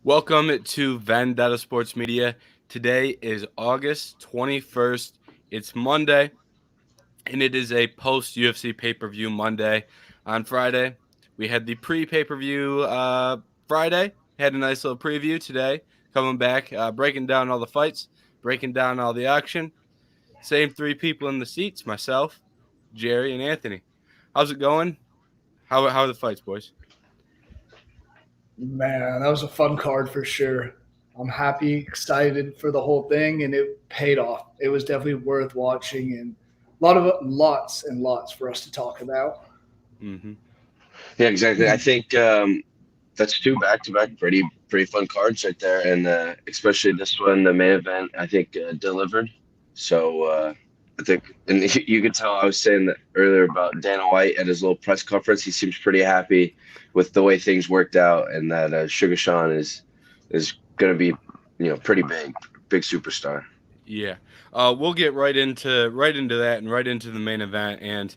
Welcome to Vendetta Sports Media. Today is August 21st. It's Monday, and it is a post UFC pay per view Monday. On Friday, we had the pre pay per view Friday. Had a nice little preview today. Coming back, breaking down all the fights, breaking down all the action. Same three people in the seats myself, Jerry, and Anthony. How's it going? How are the fights, boys? Man, that was a fun card for sure. I'm happy, excited for the whole thing, and it paid off. It was definitely worth watching, and lots and lots for us to talk about. Mm-hmm. Yeah, exactly. I think that's two back-to-back pretty fun cards right there, and especially this one, the main event, I think delivered. So I think, and you could tell I was saying that earlier about Dana White at his little press conference. He seems pretty happy with the way things worked out, and that Sugar Sean is going to be, pretty big superstar. Yeah, we'll get right into that and right into the main event. And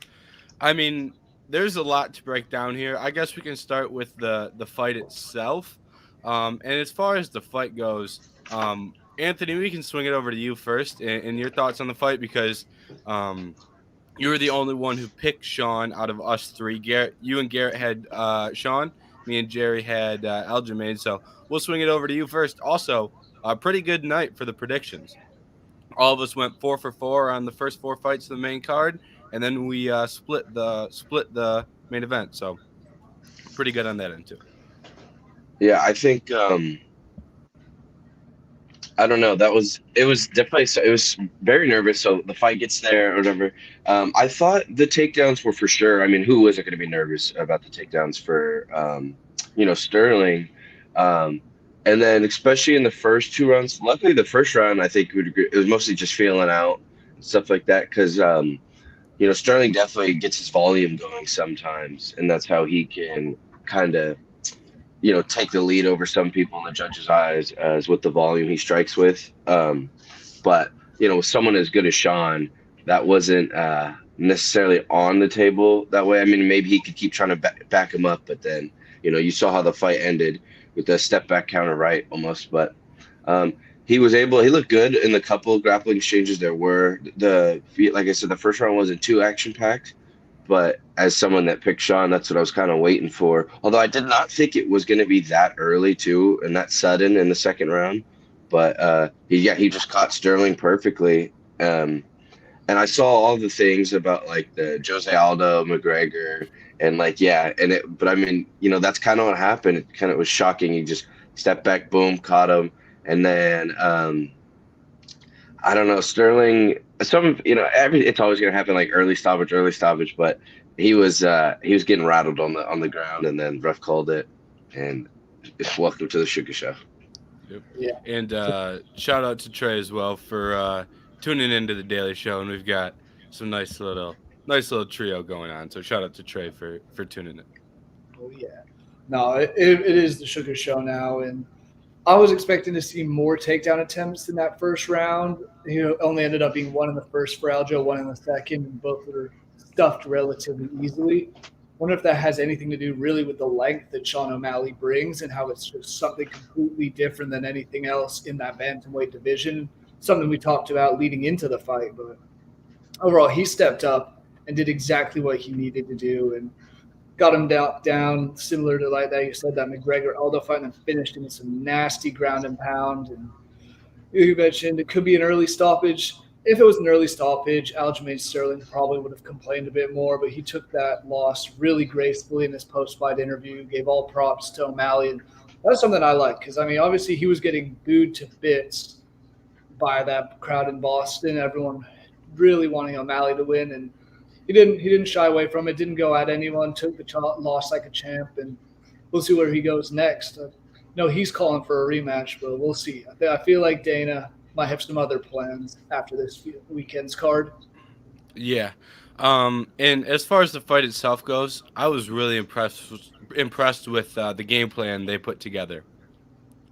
I mean, there's a lot to break down here. I guess we can start with the fight itself. And as far as the fight goes, Anthony, we can swing it over to you first and your thoughts on the fight because um, you were the only one who picked Sean out of us three. Garrett, you and Garrett had Sean. Me and Jerry had Aljamain. So we'll swing it over to you first. Also, a pretty good night for the predictions. All of us went 4 for 4 on the first four fights of the main card, and then we split the main event. So pretty good on that end too. Yeah, I think. I don't know. It was definitely so. It was very nervous. So the fight gets there or whatever. I thought the takedowns were for sure. I mean, who wasn't going to be nervous about the takedowns for Sterling? Um, and then especially in the first two rounds. Luckily, the first round I think would agree, it was mostly just feeling out and stuff like that because Sterling definitely gets his volume going sometimes, and that's how he can kind of take the lead over some people in the judge's eyes as with the volume he strikes with. But with someone as good as Sean, that wasn't necessarily on the table that way. I mean, maybe he could keep trying to back him up, but then you saw how the fight ended with a step back counter right almost. But um, he was able. He looked good in the couple of grappling exchanges there were. Like I said, the first round wasn't too action packed, but as someone that picked Sean, that's what I was kind of waiting for. Although I did not think it was going to be that early too, and that sudden in the second round. But he just caught Sterling perfectly. And I saw all the things about like the Jose Aldo, McGregor, and like but I mean, that's kind of what happened. It kind of was shocking. He just stepped back, boom, caught him, and then I don't know, Sterling. It's always going to happen like early stoppage. But he was getting rattled on the ground, and then ref called it, and welcome to the Sugar Show. Yep. Yeah, And shout out to Trey as well for tuning into the Daily Show, and we've got some nice little trio going on. So shout out to Trey for tuning in. oh yeah. No, it is the Sugar Show now, and I was expecting to see more takedown attempts in that first round. Only ended up being one in the first for Aljo, one in the second, and both were stuffed relatively easily. Wonder if that has anything to do really with the length that Sean O'Malley brings and how it's just something completely different than anything else in that bantamweight division. Something we talked about leading into the fight, but overall, he stepped up and did exactly what he needed to do and got him down similar to like that you said that McGregor Aldo fight and finished him with some nasty ground and pound. And you mentioned it could be an early stoppage. If it was an early stoppage, Aljamain Sterling probably would have complained a bit more, but he took that loss really gracefully in his post-fight interview, gave all props to O'Malley, and that's something I like because I mean, obviously he was getting booed to bits by that crowd in Boston. Everyone really wanting O'Malley to win, and he didn't shy away from it. Didn't go at anyone. Took the loss like a champ, and we'll see where he goes next. No, he's calling for a rematch, but we'll see. I feel like Dana might have some other plans after this weekend's card. Yeah. And as far as the fight itself goes, I was really impressed with the game plan they put together.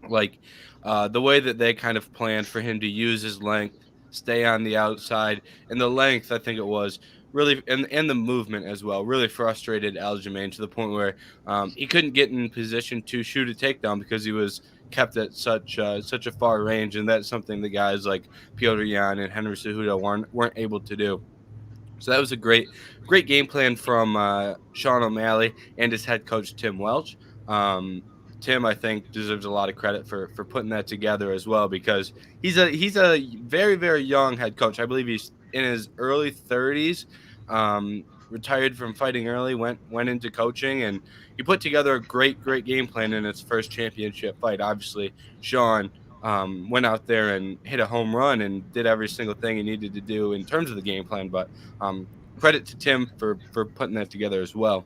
Like the way that they kind of planned for him to use his length, stay on the outside, and the length I think it was really, and the movement as well, really frustrated Aljamain to the point where he couldn't get in position to shoot a takedown because he was kept at such a far range, and that's something the guys like Piotr Jan and Henry Cejudo weren't able to do. So that was a great game plan from Sean O'Malley and his head coach Tim Welch. Um, Tim, I think, deserves a lot of credit for putting that together as well because he's a very young head coach. I believe he's in his early 30s. Retired from fighting early, went into coaching, and he put together a great game plan in his first championship fight. Obviously, Sean went out there and hit a home run and did every single thing he needed to do in terms of the game plan. But um, credit to Tim for putting that together as well.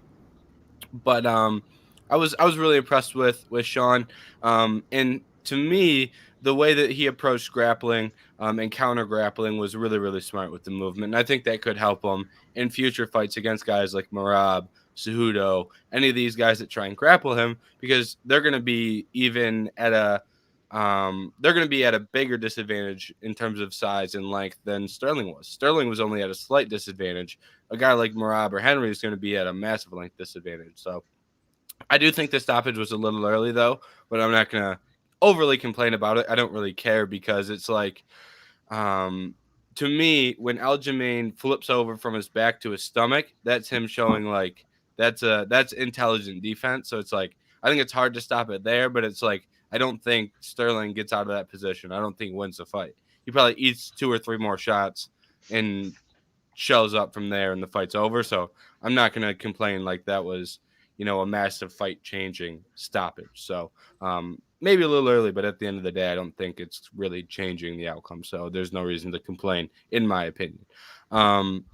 But I was really impressed with Sean. And to me, the way that he approached grappling and counter grappling was really smart with the movement. And I think that could help him in future fights against guys like Marab, Cejudo, any of these guys that try and grapple him because they're going to be even at a they're going to be at a bigger disadvantage in terms of size and length than Sterling was. Sterling was only at a slight disadvantage. A guy like Marab or Henry is going to be at a massive length disadvantage. So I do think the stoppage was a little early, though, but I'm not going to overly complain about it. I don't really care because it's like, um, to me, when Aljamain flips over from his back to his stomach, that's him showing like that's intelligent defense. So it's like I think it's hard to stop it there, but it's like I don't think Sterling gets out of that position. I don't think he wins the fight. He probably eats two or three more shots and shells up from there, and the fight's over. So I'm not going to complain like that was a massive fight changing stoppage. So maybe a little early, but at the end of the day, I don't think it's really changing the outcome. So there's no reason to complain, in my opinion. Um,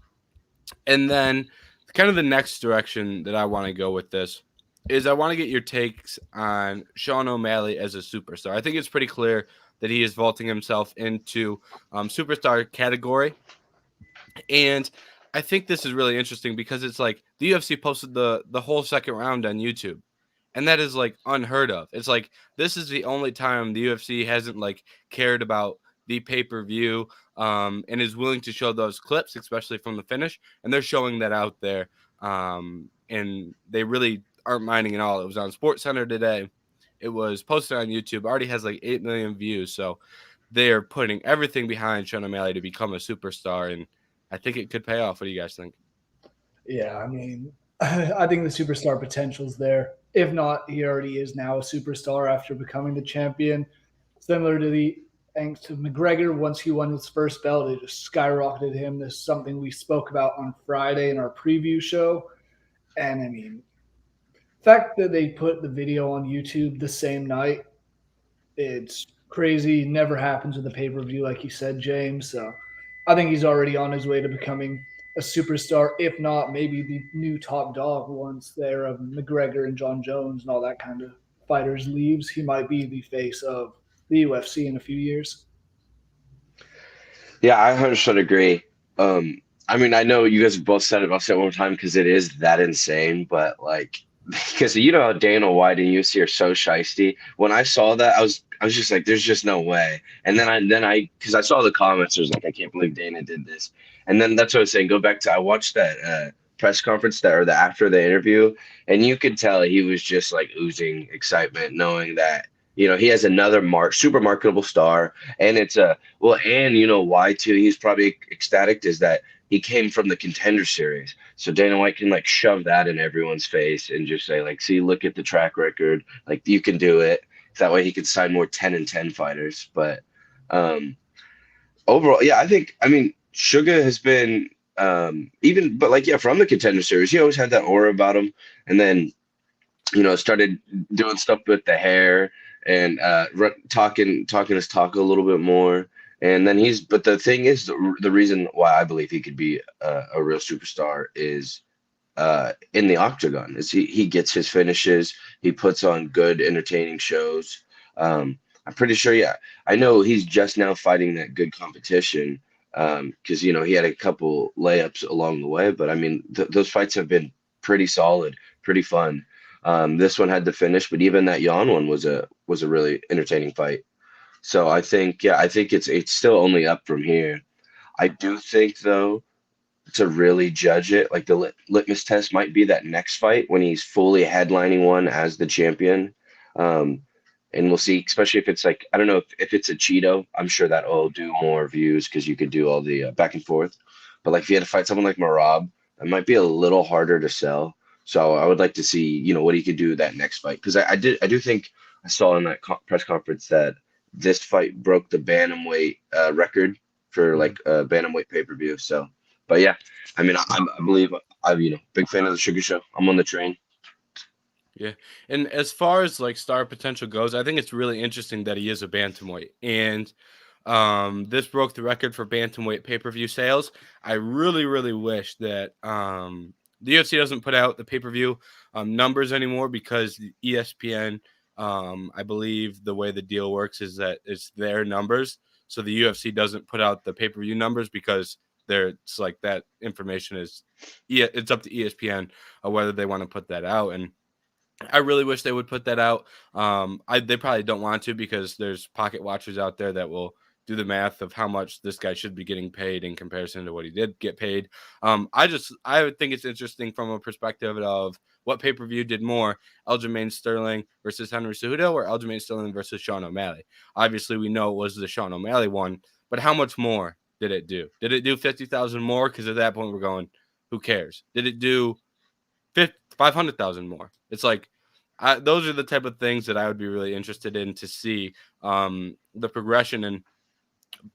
and then, kind of the next direction that I want to go with this is I want to get your takes on Sean O'Malley as a superstar. I think it's pretty clear that he is vaulting himself into superstar category. And I think this is really interesting because it's like the UFC posted the whole second round on YouTube. And that is like unheard of. It's like this is the only time the UFC hasn't like cared about the pay-per-view and is willing to show those clips, especially from the finish. And they're showing that out there. And they really aren't minding at all. It was on Sports Center today. It was posted on YouTube. Already has like 8 million views. So they are putting everything behind Sean O'Malley to become a superstar. And I think it could pay off. What do you guys think? Yeah, I mean, I think the superstar potential's there. If not, he already is now a superstar after becoming the champion. Similar to the thanks to McGregor, once he won his first belt, it just skyrocketed him. This is something we spoke about on Friday in our preview show. And I mean, the fact that they put the video on YouTube the same night, it's crazy. Never happens with a pay per view, like you said, James. So I think he's already on his way to becoming a superstar, if not maybe the new top dog once there of McGregor and John Jones and all that kind of fighters leaves. He might be the face of the UFC in a few years. Yeah, I 100% agree. I mean, I know you guys have both said it. I'll say it one more time because it is that insane. But like, because you know how Dana White and UFC are so shisty. When I saw that, I was just like, there's just no way. And then I because I saw the comments, I was like, I can't believe Dana did this. And then that's what I was saying. Go back to I watched that press conference that or the after the interview, and you could tell he was just like oozing excitement, knowing that he has another super marketable star, and it's a well, and you know why too? He's probably ecstatic is that he came from the Contender Series, so Dana White can like shove that in everyone's face and just say like, see, look at the track record, like you can do it. That way he can sign more 10-10 fighters. But um, overall, yeah, I mean, Suga has been even, but like, yeah, from the Contender Series, he always had that aura about him. And then, started doing stuff with the hair and talking his talk a little bit more. And then but the thing is, the reason why I believe he could be a real superstar is in the octagon. Is he gets his finishes, he puts on good, entertaining shows. I'm pretty sure, yeah. I know he's just now fighting that good competition because he had a couple layups along the way, but I mean those fights have been pretty solid, pretty fun. This one had to finish, but even that Jan one was a really entertaining fight. So I think it's still only up from here. I do think though to really judge it. Like the litmus test might be that next fight when he's fully headlining one as the champion. Um, and we'll see, especially if it's like, I don't know if it's a Cheeto, I'm sure that will do more views because you could do all the back and forth. But like if you had to fight someone like Marab, it might be a little harder to sell. So I would like to see, what he could do that next fight. Because I do think I saw in that press conference that this fight broke the bantamweight record for like a bantamweight pay-per-view. So, but yeah, I mean, I believe I'm big fan of the Sugar Show. I'm on the train. Yeah. And as far as like star potential goes, I think it's really interesting that he is a bantamweight. And this broke the record for bantamweight pay-per-view sales. I really, really wish that the UFC doesn't put out the pay-per-view numbers anymore because the ESPN, I believe the way the deal works is that it's their numbers. So the UFC doesn't put out the pay-per-view numbers because it's like that information is, it's up to ESPN whether they want to put that out. And I really wish they would put that out. They probably don't want to because there's pocket watchers out there that will do the math of how much this guy should be getting paid in comparison to what he did get paid. I would think it's interesting from a perspective of what pay per view did more: Aljamain Sterling versus Henry Cejudo, or Aljamain Sterling versus Sean O'Malley. Obviously, we know it was the Sean O'Malley one, but how much more did it do? Did it do 50,000 more? Because at that point, we're going, who cares? Did it do 500,000 more? It's like those are the type of things that I would be really interested in to see the progression. And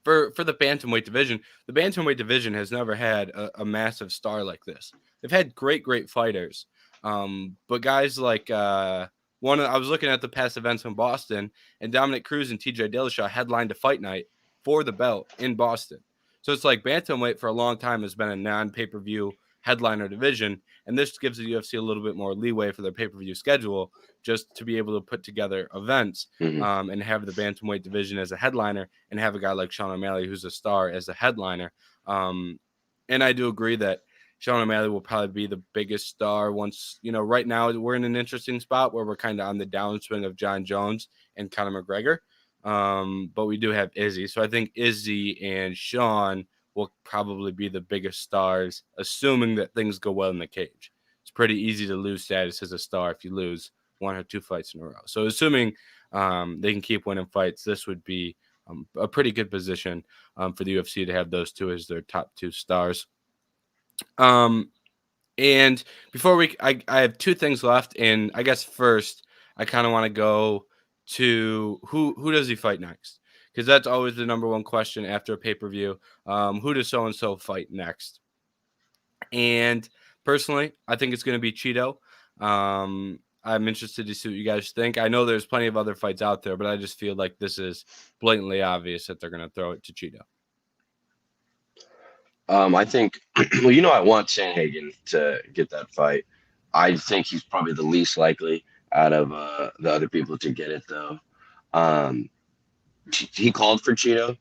for the bantamweight division, the bantamweight division has never had a massive star like this. They've had great fighters, but guys like I was looking at the past events in Boston, and Dominic Cruz and TJ Dillashaw headlined a fight night for the belt in Boston. So it's like bantamweight for a long time has been a non-pay-per-view headliner division, and this gives the UFC a little bit more leeway for their pay-per-view schedule just to be able to put together events Hmm. and have the bantamweight division as a headliner and have a guy like Sean O'Malley who's a star as a headliner. Um, and I do agree that Sean O'Malley will probably be the biggest star once, right now we're in an interesting spot where we're kind of on the downswing of John Jones and Conor McGregor. But we do have Izzy. So I think Izzy and Sean will probably be the biggest stars, assuming that things go well in the cage. It's pretty easy to lose status as a star if you lose one or two fights in a row. So assuming they can keep winning fights, this would be a pretty good position for the UFC to have those two as their top two stars. Um, and before I have two things left, and I guess first I kind of want to go to who does he fight next? Because that's always the number one question after a pay per view. Who does so and so fight next? And personally, I think it's going to be Cheeto. I'm interested to see what you guys think. I know there's plenty of other fights out there, but I just feel like this is blatantly obvious that they're going to throw it to Cheeto. I think, well, I want Sanhagen to get that fight. I think he's probably the least likely out of the other people to get it, though. Um, he called for Cheeto,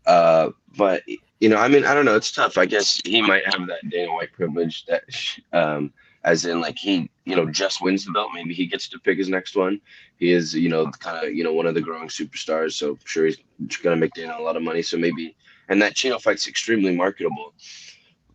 but I mean, I don't know. It's tough. I guess he might have that Dana White privilege that, as in like he, just wins the belt. Maybe he gets to pick his next one. He is, kind of, one of the growing superstars. So I'm sure he's gonna make Dana a lot of money. So maybe, and that Cheeto fight's extremely marketable.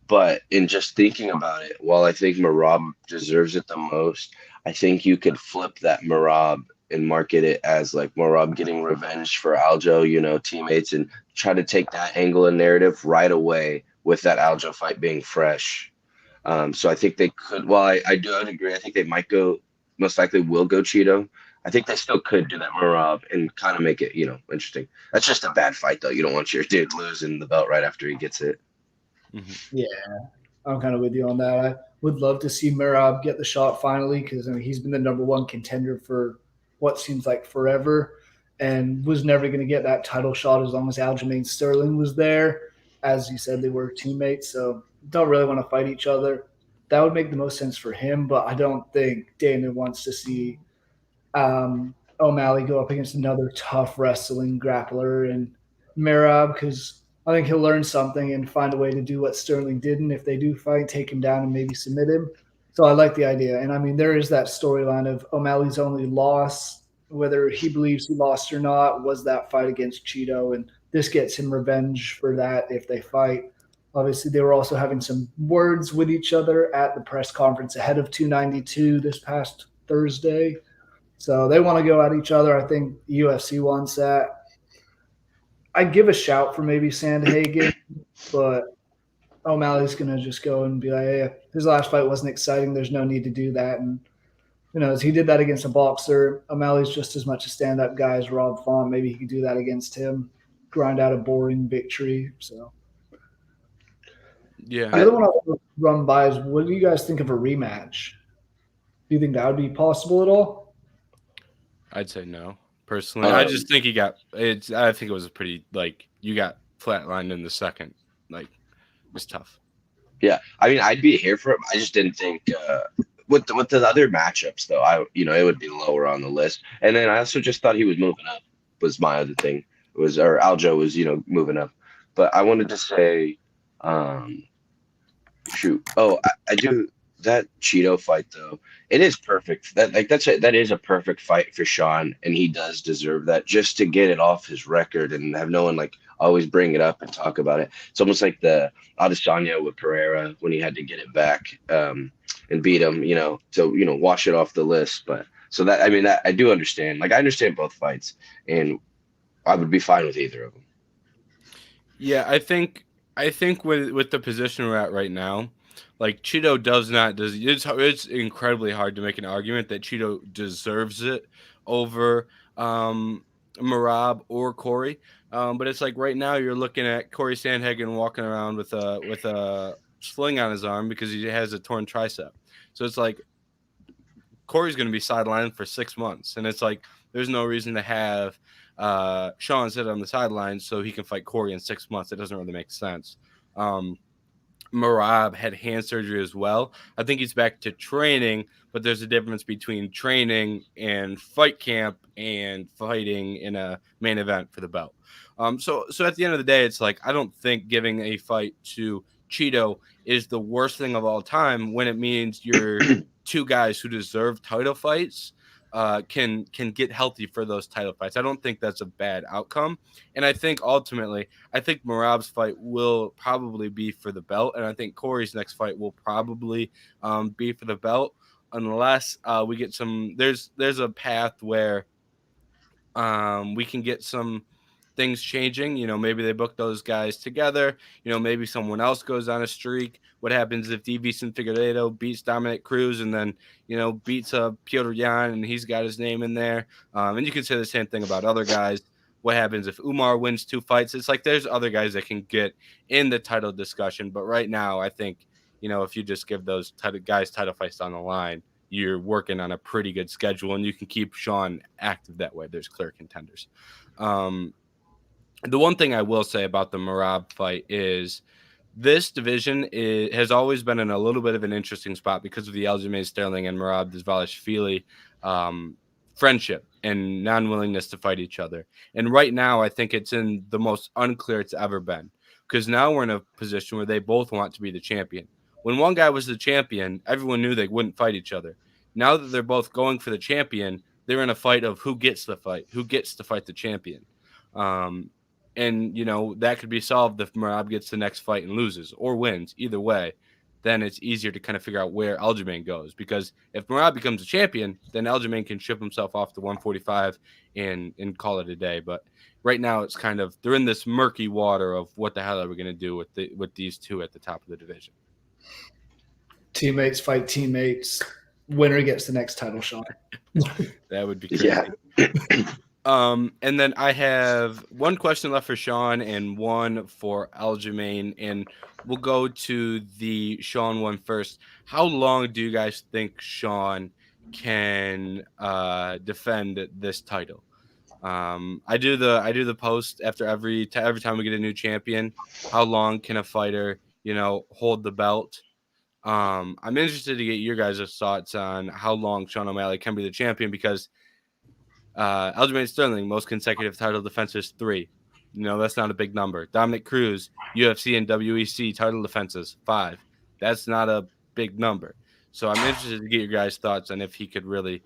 But in just thinking about it, while I think Marab deserves it the most, I think you could flip that Marab and market it as like Marab getting revenge for Aljo, teammates, and try to take that angle and narrative right away with that Aljo fight being fresh. So I think they could. Well, I'd agree. I think they might go. Most likely will go Cheeto. I think they still could do that Marab and kind of make it, interesting. That's just a bad fight though. You don't want your dude losing the belt right after he gets it. Mm-hmm. Yeah, I'm kind of with you on that. I would love to see Merab get the shot finally because he's been the number one contender for what seems like forever and was never going to get that title shot as long as Aljamain Sterling was there. As you said, they were teammates, so don't really want to fight each other. That would make the most sense for him, but I don't think Dana wants to see O'Malley go up against another tough wrestling grappler and Merab because I think he'll learn something and find a way to do what Sterling didn't. If they do fight, take him down and maybe submit him. So I like the idea. And I mean, there is that storyline of O'Malley's only loss, whether he believes he lost or not, was that fight against Cheeto. And this gets him revenge for that if they fight. Obviously, they were also having some words with each other at the press conference ahead of 292 this past Thursday. So they want to go at each other. I think UFC wants that. I'd give a shout for maybe Sandhagen, but O'Malley's going to just go and be like, hey, his last fight wasn't exciting. There's no need to do that. And, he did that against a boxer. O'Malley's just as much a stand up guy as Rob Font. Maybe he could do that against him, grind out a boring victory. So, Yeah, the other one I'll run by is what do you guys think of a rematch? Do you think that would be possible at all? I'd say no. Personally, I just think he got it's. I think it was a pretty you got flatlined in the second. Like it's tough. Yeah, I mean, I'd be here for him. I just didn't think with the other matchups though. It would be lower on the list. And then I also just thought he was moving up. Was my other thing was or Aljo was moving up. But I wanted to say, um, shoot. Oh, I do that Cheeto fight though. It is perfect. That is a perfect fight for Sean, and he does deserve that just to get it off his record and have no one always bring it up and talk about it. It's almost like the Adesanya with Pereira when he had to get it back and beat him, to wash it off the list. But so that I mean that I do understand. Like I understand both fights, and I would be fine with either of them. Yeah, I think with the position we're at right now, like Cheeto does it's incredibly hard to make an argument that Cheeto deserves it over Marab or Corey. But it's like right now you're looking at Corey Sandhagen walking around with a sling on his arm because he has a torn tricep. So it's like Corey's going to be sidelined for 6 months, and it's like there's no reason to have Sean sit on the sidelines so he can fight Corey in 6 months. It doesn't really make sense. Marab had hand surgery as well. I think he's back to training, but there's a difference between training and fight camp and fighting in a main event for the belt. So at the end of the day, it's like I don't think giving a fight to Cheeto is the worst thing of all time when it means you're two guys who deserve title fights can get healthy for those title fights. I don't think that's a bad outcome, and I think ultimately, I think Marab's fight will probably be for the belt, and I think Corey's next fight will probably be for the belt, unless we get some. There's a path where we can get some things changing. Maybe they book those guys together. Maybe someone else goes on a streak. What happens if Davison Figueiredo beats Dominic Cruz and then, beats Piotr Jan and he's got his name in there? And you can say the same thing about other guys. What happens if Umar wins 2 fights? It's like there's other guys that can get in the title discussion. But right now, I think, if you just give those guys title fights on the line, you're working on a pretty good schedule and you can keep Sean active that way. There's clear contenders. The one thing I will say about the Marab fight is this division has always been in a little bit of an interesting spot because of the Aljamain Sterling and Marab Dvalishvili friendship and non-willingness to fight each other. And right now, I think it's in the most unclear it's ever been because now we're in a position where they both want to be the champion. When one guy was the champion, everyone knew they wouldn't fight each other. Now that they're both going for the champion, they're in a fight of who gets the fight, who gets to fight the champion. And, that could be solved if Marab gets the next fight and loses or wins. Either way, then it's easier to kind of figure out where Aljamain goes. Because if Marab becomes a champion, then Aljamain can ship himself off to 145 and call it a day. But right now, it's kind of they're in this murky water of what the hell are we going to do with these two at the top of the division. Teammates fight teammates. Winner gets the next title shot. That would be crazy. Yeah. And then I have one question left for Sean and one for Aljamain, and we'll go to the Sean one first. How long do you guys think Sean can defend this title? I do the post after every time we get a new champion. How long can a fighter, hold the belt? I'm interested to get your guys' thoughts on how long Sean O'Malley can be the champion because Aljamain Sterling, most consecutive title defenses, 3. That's not a big number. Dominic Cruz, UFC and WEC title defenses, 5. That's not a big number. So I'm interested to get your guys' thoughts on if he could really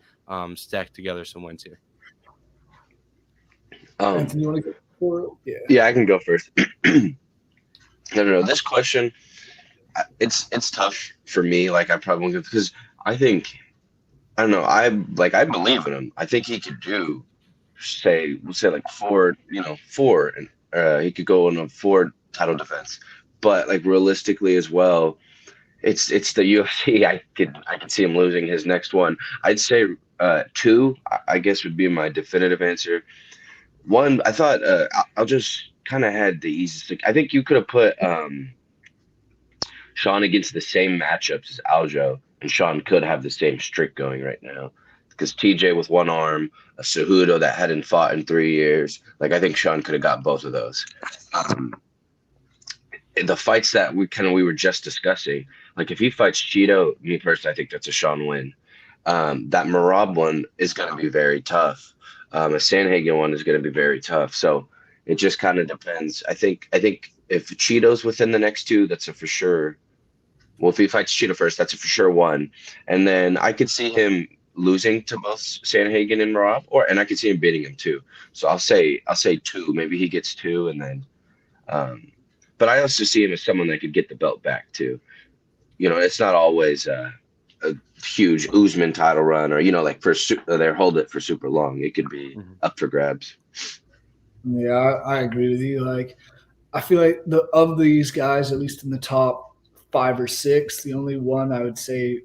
stack together some wins here. Anthony, you want to go for it? Yeah, I can go first. I don't know. This question, it's tough for me. Like I probably won't because I think I don't know. I believe in him. I think he could do we'll say like four, four, and he could go on a four title defense. But like realistically as well, it's the UFC. I could see him losing his next one. I'd say two. I guess would be my definitive answer. One, I thought I'll just kind of had the easiest. I think you could have put Sean against the same matchups as Aljo, and Sean could have the same streak going right now. Because TJ with one arm, a Cejudo that hadn't fought in 3 years, like I think Sean could have got both of those. Um, the fights that we were just discussing, like if he fights Cheeto, me personally, I think that's a Sean win. That Marab one is going to be very tough. A Sanhagen one is going to be very tough. So it just kind of depends. I think if Cheeto's within the next two, that's a for sure. Well, if he fights Cheetah first, that's a for sure one. And then I could see him losing to both Sanhagen and Marab, and I could see him beating him too. So I'll say two. Maybe he gets two, and then. Um, but I also see him as someone that could get the belt back too. It's not always a huge Usman title run, or like they hold it for super long. It could be Mhm. up for grabs. Yeah, I agree with you. Like, I feel like of these guys, at least in the top 5 or 6, the only one I would say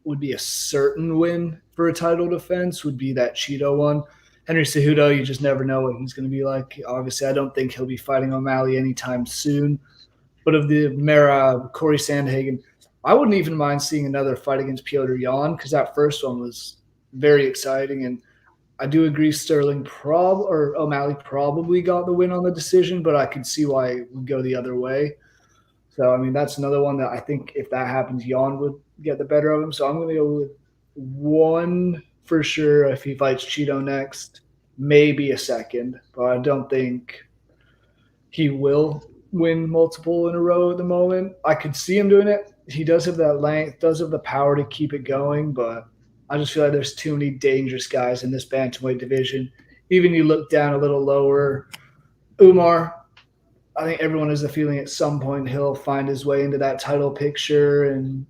would be a certain win for a title defense would be that Cheeto one. Henry Cejudo, you just never know what he's going to be like. Obviously, I don't think he'll be fighting O'Malley anytime soon. But of the Mara, Corey Sandhagen, I wouldn't even mind seeing another fight against Piotr Jan because that first one was very exciting. And I do agree Sterling or O'Malley probably got the win on the decision, but I could see why it would go the other way. So I mean that's another one that I think if that happens, Jan would get the better of him. So I'm going to go with one for sure if he fights Cheeto next, maybe a second, but I don't think he will win multiple in a row at the moment. I could see him doing it. He does have that length, does have the power to keep it going, but I just feel like there's too many dangerous guys in this bantamweight division. Even you look down a little lower, Umar. I think everyone has a feeling at some point he'll find his way into that title picture, and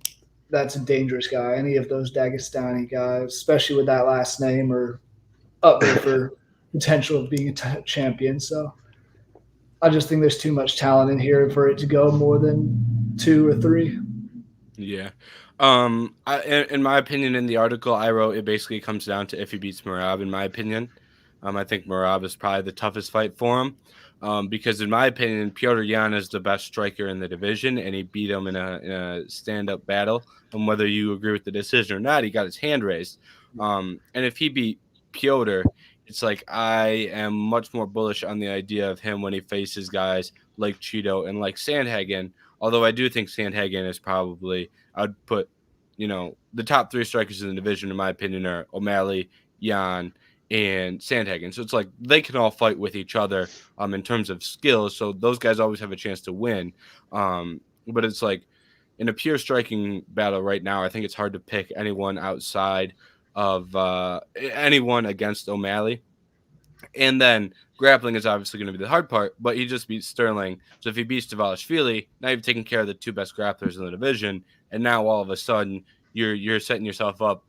that's a dangerous guy. Any of those Dagestani guys, especially with that last name, are up there for potential of being a champion. So I just think there's too much talent in here for it to go more than 2 or 3. Yeah. In my opinion, in the article I wrote, it basically comes down to if he beats Marab. In my opinion, I think Marab is probably the toughest fight for him. Because in my opinion, Piotr Jan is the best striker in the division, and he beat him in a stand-up battle. And whether you agree with the decision or not, he got his hand raised. And if he beat Piotr, it's like I am much more bullish on the idea of him when he faces guys like Cheeto and like Sandhagen. Although I do think Sandhagen is probably, I'd put, the top three strikers in the division, in my opinion, are O'Malley, Jan, and Sandhagen. So it's like they can all fight with each other in terms of skills. So those guys always have a chance to win. But it's like in a pure striking battle right now, I think it's hard to pick anyone outside of anyone against O'Malley. And then grappling is obviously going to be the hard part, but he just beat Sterling. So if he beats Davalishvili, now you've taken care of the two best grapplers in the division, and now all of a sudden you're setting yourself up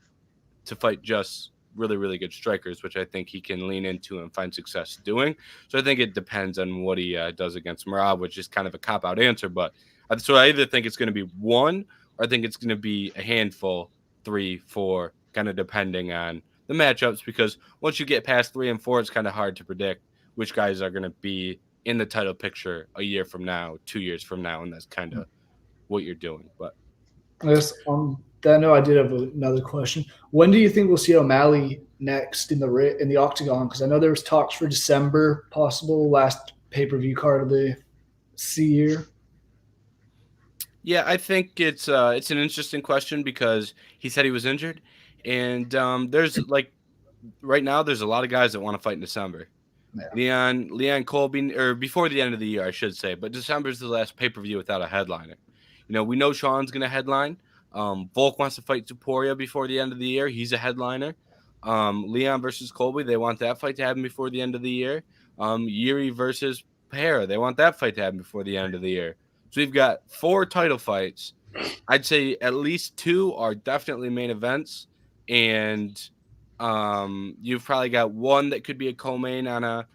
to fight just really, really good strikers, which I think he can lean into and find success doing. So I think it depends on what he does against Marab, which is kind of a cop out answer. But so I either think it's going to be one, or I think it's going to be a handful, 3, 4, kind of depending on the matchups. Because once you get past 3 and 4, it's kind of hard to predict which guys are going to be in the title picture a year from now, 2 years from now, and that's kind of what you're doing. But I guess on that note, I did have another question. When do you think we'll see O'Malley next in the octagon? Because I know there was talks for December, possible last pay per view card of the year. yeah, I think it's an interesting question because he said he was injured, and there's like right now there's a lot of guys that want to fight in December. Yeah. Leon Colby, or before the end of the year, I should say, but December is the last pay per view without a headliner. We know Sean's going to headline. Volk wants to fight Tuporia before the end of the year. He's a headliner. Leon versus Colby, they want that fight to happen before the end of the year. Yuri versus Pereira, they want that fight to happen before the end of the year. So we've got 4 title fights. I'd say at least 2 are definitely main events, and you've probably got 1 that could be a co-main on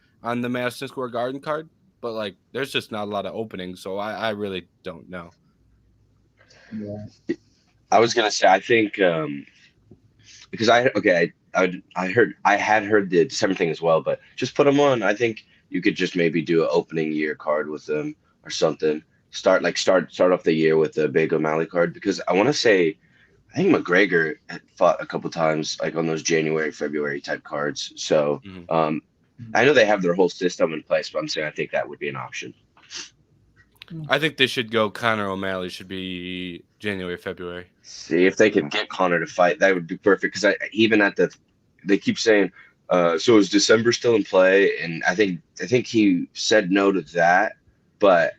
the Madison Square Garden card. But like, there's just not a lot of openings, so I really don't know. Yeah. I was gonna say I think because I heard I had heard the December thing as well, but just put them on. I think you could just maybe do an opening year card with them or something. Start off the year with a big O'Malley card because I want to say I think McGregor had fought a couple times like on those January February type cards. So Mhm. I know they have their whole system in place, but I'm saying I think that would be an option. I think they should go. Conor O'Malley should be January, February. See if they could get Connor to fight, that would be perfect. Because even at they keep saying, so is December still in play? And I think he said no to that, but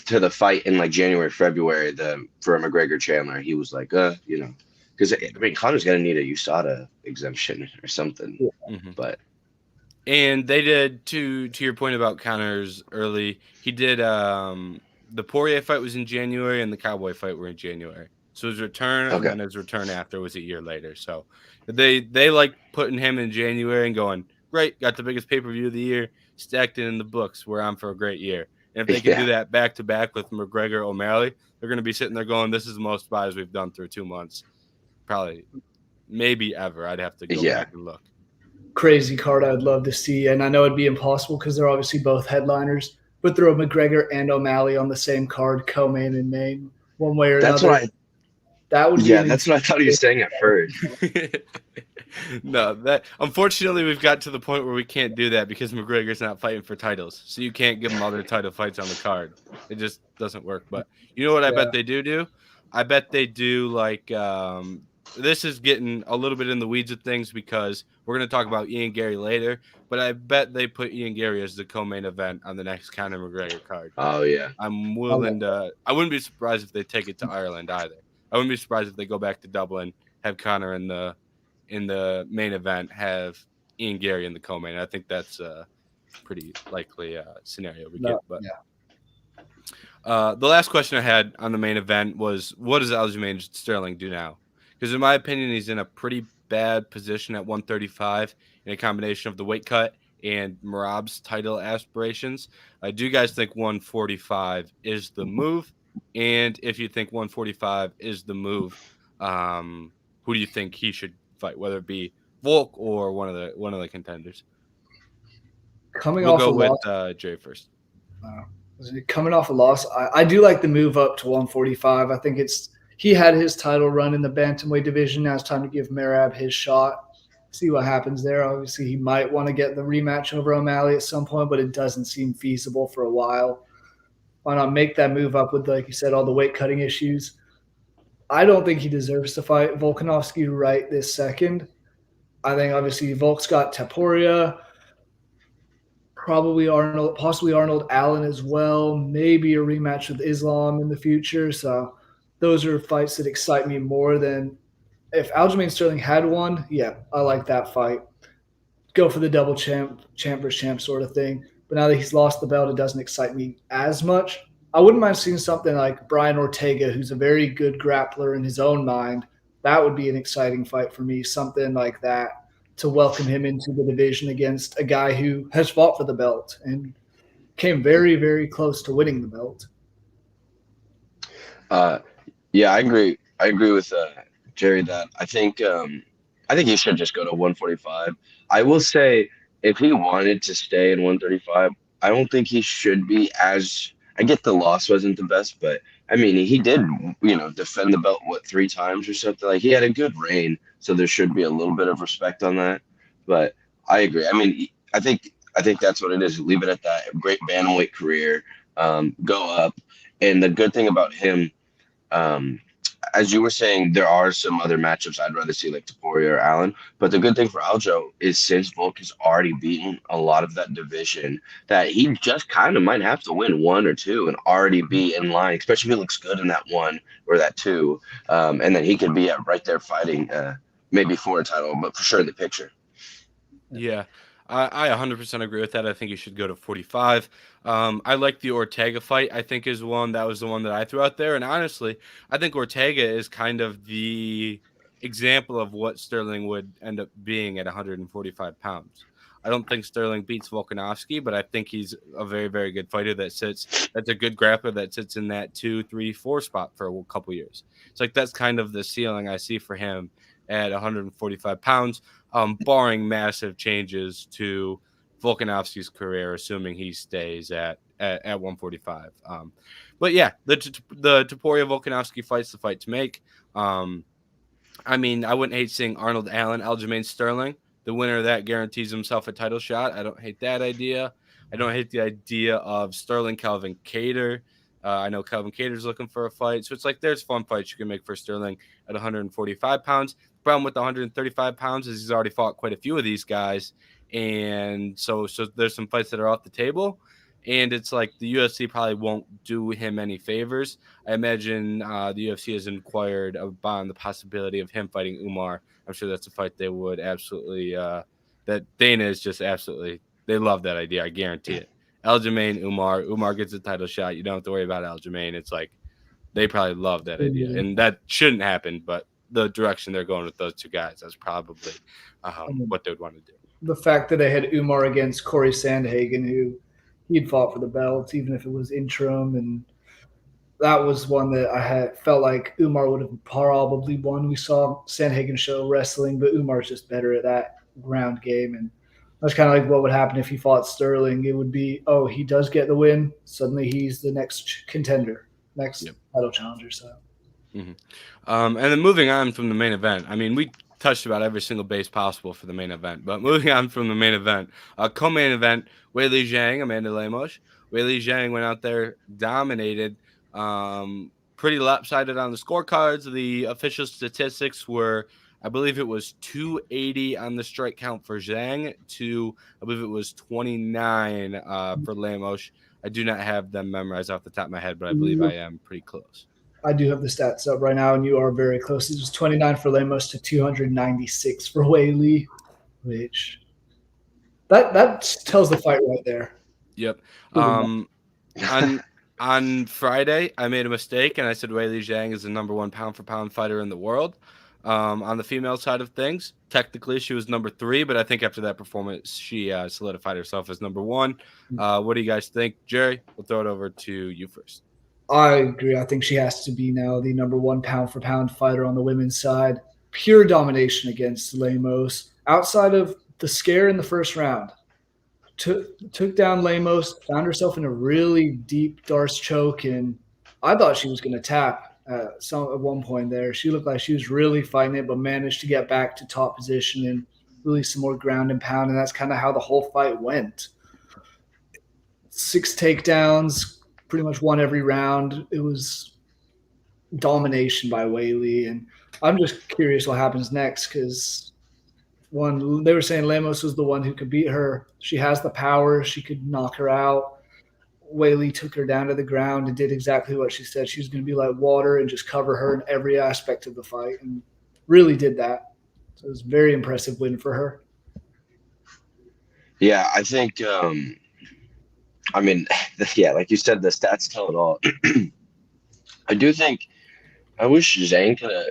to the fight in like January, February, the for McGregor Chandler, he was like, because I mean Connor's gonna need a USADA exemption or something, Hmm. but And they did to your point about Connor's early. He did the Poirier fight was in January and the Cowboy fight were in January. So his return and okay, then his return after was a year later. So they like putting him in January and going, great, got the biggest pay-per-view of the year, stacked it in the books. We're on for a great year. And if they can do yeah, that back to back with McGregor O'Malley, they're gonna be sitting there going, this is the most buys we've done through 2 months. Probably maybe ever. I'd have to go yeah. back and look. Crazy card I'd love to see, and I know it'd be impossible because they're obviously both headliners. But throw McGregor and O'Malley on the same card, co-main and main, one way or That's another. what I That would be yeah, an that's what I thought he was saying at first. No, that unfortunately we've got to the point where we can't do that because McGregor's not fighting for titles. So you can't give him other title fights on the card. It just doesn't work. But you know what I bet yeah. they do? I bet they do like this is getting a little bit in the weeds of things because we're going to talk about Ian Gary later, but I bet they put Ian Gary as the co-main event on the next Conor McGregor card. Oh yeah, I'm willing to I wouldn't be surprised if they take it to Ireland either. I wouldn't be surprised if they go back to Dublin, have Conor in the main event, have Ian Gary in the co-main. I think that's a pretty likely scenario we get. No, But yeah. the last question I had on the main event was, what does Aljamain Sterling do now? Because in my opinion, he's in a pretty bad position at 135 in a combination of the weight cut and Marab's title aspirations. Do you guys think 145 is the move? And if you think 145 is the move, who do you think he should fight? Whether it be Volk or one of the contenders. Coming We'll off a go with loss, Jay first. uh, coming off a loss, I do like the move up to 145. I think he had his title run in the bantamweight division. Now it's time to give Merab his shot. See what happens there. Obviously, he might want to get the rematch over O'Malley at some point, but it doesn't seem feasible for a while. Why not make that move up with, like you said, all the weight cutting issues? I don't think he deserves to fight Volkanovski right this second. I think obviously Volk's got Taporia, probably Arnold, possibly Arnold Allen as well. Maybe a rematch with Islam in the future. So those are fights that excite me more than if Aljamain Sterling had one. Yeah, I like that fight. Go for the double champ versus champ sort of thing. But now that he's lost the belt, it doesn't excite me as much. I wouldn't mind seeing something like Brian Ortega, who's a very good grappler in his own mind. That would be an exciting fight for me. Something like that to welcome him into the division against a guy who has fought for the belt and came very, very close to winning the belt. Uh, yeah, I agree. I agree with Jerry that I think he should just go to 145. I will say if he wanted to stay in 135, I don't think he should be as. I get the loss wasn't the best, but I mean he did defend the belt what 3 times or something. Like he had a good reign, so there should be a little bit of respect on that. But I agree. I mean I think that's what it is. Leave it at that. Great bantamweight career. Go up, and the good thing about him um, as you were saying, there are some other matchups I'd rather see like Taporia or Allen. But the good thing for Aljo is since Volk has already beaten a lot of that division, that he just kind of might have to win 1 or 2 and already be in line, especially if he looks good in that 1 or that 2. And then he could be right there fighting maybe for a title, but for sure in the picture. Yeah. I 100% agree with that. I think he should go to 45. I like the Ortega fight. I think is one that was the one that I threw out there. And honestly, I think Ortega is kind of the example of what Sterling would end up being at 145 pounds. I don't think Sterling beats Volkanovski, but I think he's a very, very good fighter that's a good grappler that sits in that 2, 3, 4 spot for a couple years. It's like that's kind of the ceiling I see for him at 145 pounds, barring massive changes to Volkanovski's career, assuming he stays at 145. But yeah, the Topuria Volkanovski fight's the fight to make. I mean, I wouldn't hate seeing Arnold Allen, Aljamain Sterling. The winner of that guarantees himself a title shot. I don't hate that idea. I don't hate the idea of Sterling Calvin Kattar. I know Calvin Cater's looking for a fight. So it's like there's fun fights you can make for Sterling at 145 pounds. The problem with the 135 pounds is he's already fought quite a few of these guys. And so there's some fights that are off the table. And it's like the UFC probably won't do him any favors. I imagine the UFC has inquired upon the possibility of him fighting Umar. I'm sure that's a fight they would absolutely that Dana is just absolutely they love that idea. I guarantee it. Aljamain, Umar gets a title shot. You don't have to worry about Aljamain. It's like they probably love that idea, and that shouldn't happen. But the direction they're going with those two guys, that's probably what they would want to do. The fact that they had Umar against Corey Sandhagen, who he'd fought for the belt, even if it was interim, and that was one that I had felt like Umar would have probably won. We saw Sandhagen show wrestling, but Umar's just better at that ground game, and that's kind of like what would happen if he fought Sterling. It would be, oh, he does get the win. Suddenly he's the next contender, next title challenger. So, and then moving on from the main event, I mean, we touched about every single base possible for the main event, but moving on from the main event, co-main event, Weili Zhang, Amanda Lemos. Weili Zhang went out there, dominated, pretty lopsided on the scorecards. The official statistics were, I believe it was 280 on the strike count for Zhang to, I believe it was 29 for Lemos. I do not have them memorized off the top of my head, but I believe I am pretty close. I do have the stats up right now, and you are very close. It was 29 for Lemos to 296 for Weili, which that tells the fight right there. Yep. On Friday, I made a mistake, and I said Weili Zhang is the number 1 pound-for-pound fighter in the world. On the female side of things, technically she was number 3, but I think after that performance, she solidified herself as number 1. What do you guys think? Jerry, we'll throw it over to you first. I agree. I think she has to be now the number 1 pound-for-pound fighter on the women's side. Pure domination against Lemos. Outside of the scare in the first round, took down Lemos, found herself in a really deep Darce choke, and I thought she was going to tap at one point there. She looked like she was really fighting it, but managed to get back to top position and really some more ground and pound, and that's kind of how the whole fight went. 6 takedowns, pretty much won every round. It was domination by Weili, and I'm just curious what happens next because they were saying Lemos was the one who could beat her. She has the power. She could knock her out. Weili took her down to the ground and did exactly what she said. She was going to be like water and just cover her in every aspect of the fight, and really did that. So it was a very impressive win for her. Yeah, I think I mean, yeah, like you said, the stats tell it all. I do think I wish Zhang could have